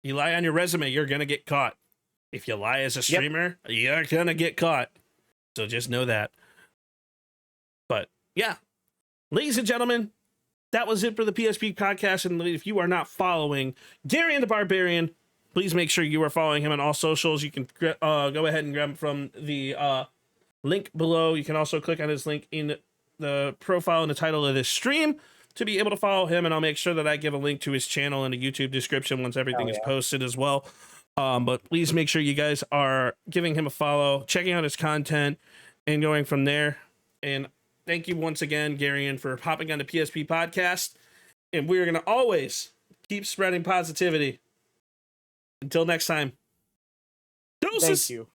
You lie on your resume, you're going to get caught. If you lie as a streamer, you're going to get caught. So just know that. But yeah, ladies and gentlemen, that was it for the PSP podcast. And if you are not following Garianthebarbarian, please make sure you are following him on all socials. You can go ahead and grab him from the link below. You can also click on his link in the profile and the title of this stream to be able to follow him. And I'll make sure that I give a link to his channel in the YouTube description once everything is posted as well. But please make sure you guys are giving him a follow, checking out his content, and going from there. And thank you once again, Garian, for hopping on the PSP podcast. And we're going to always keep spreading positivity. Until next time. Doses. Thank you.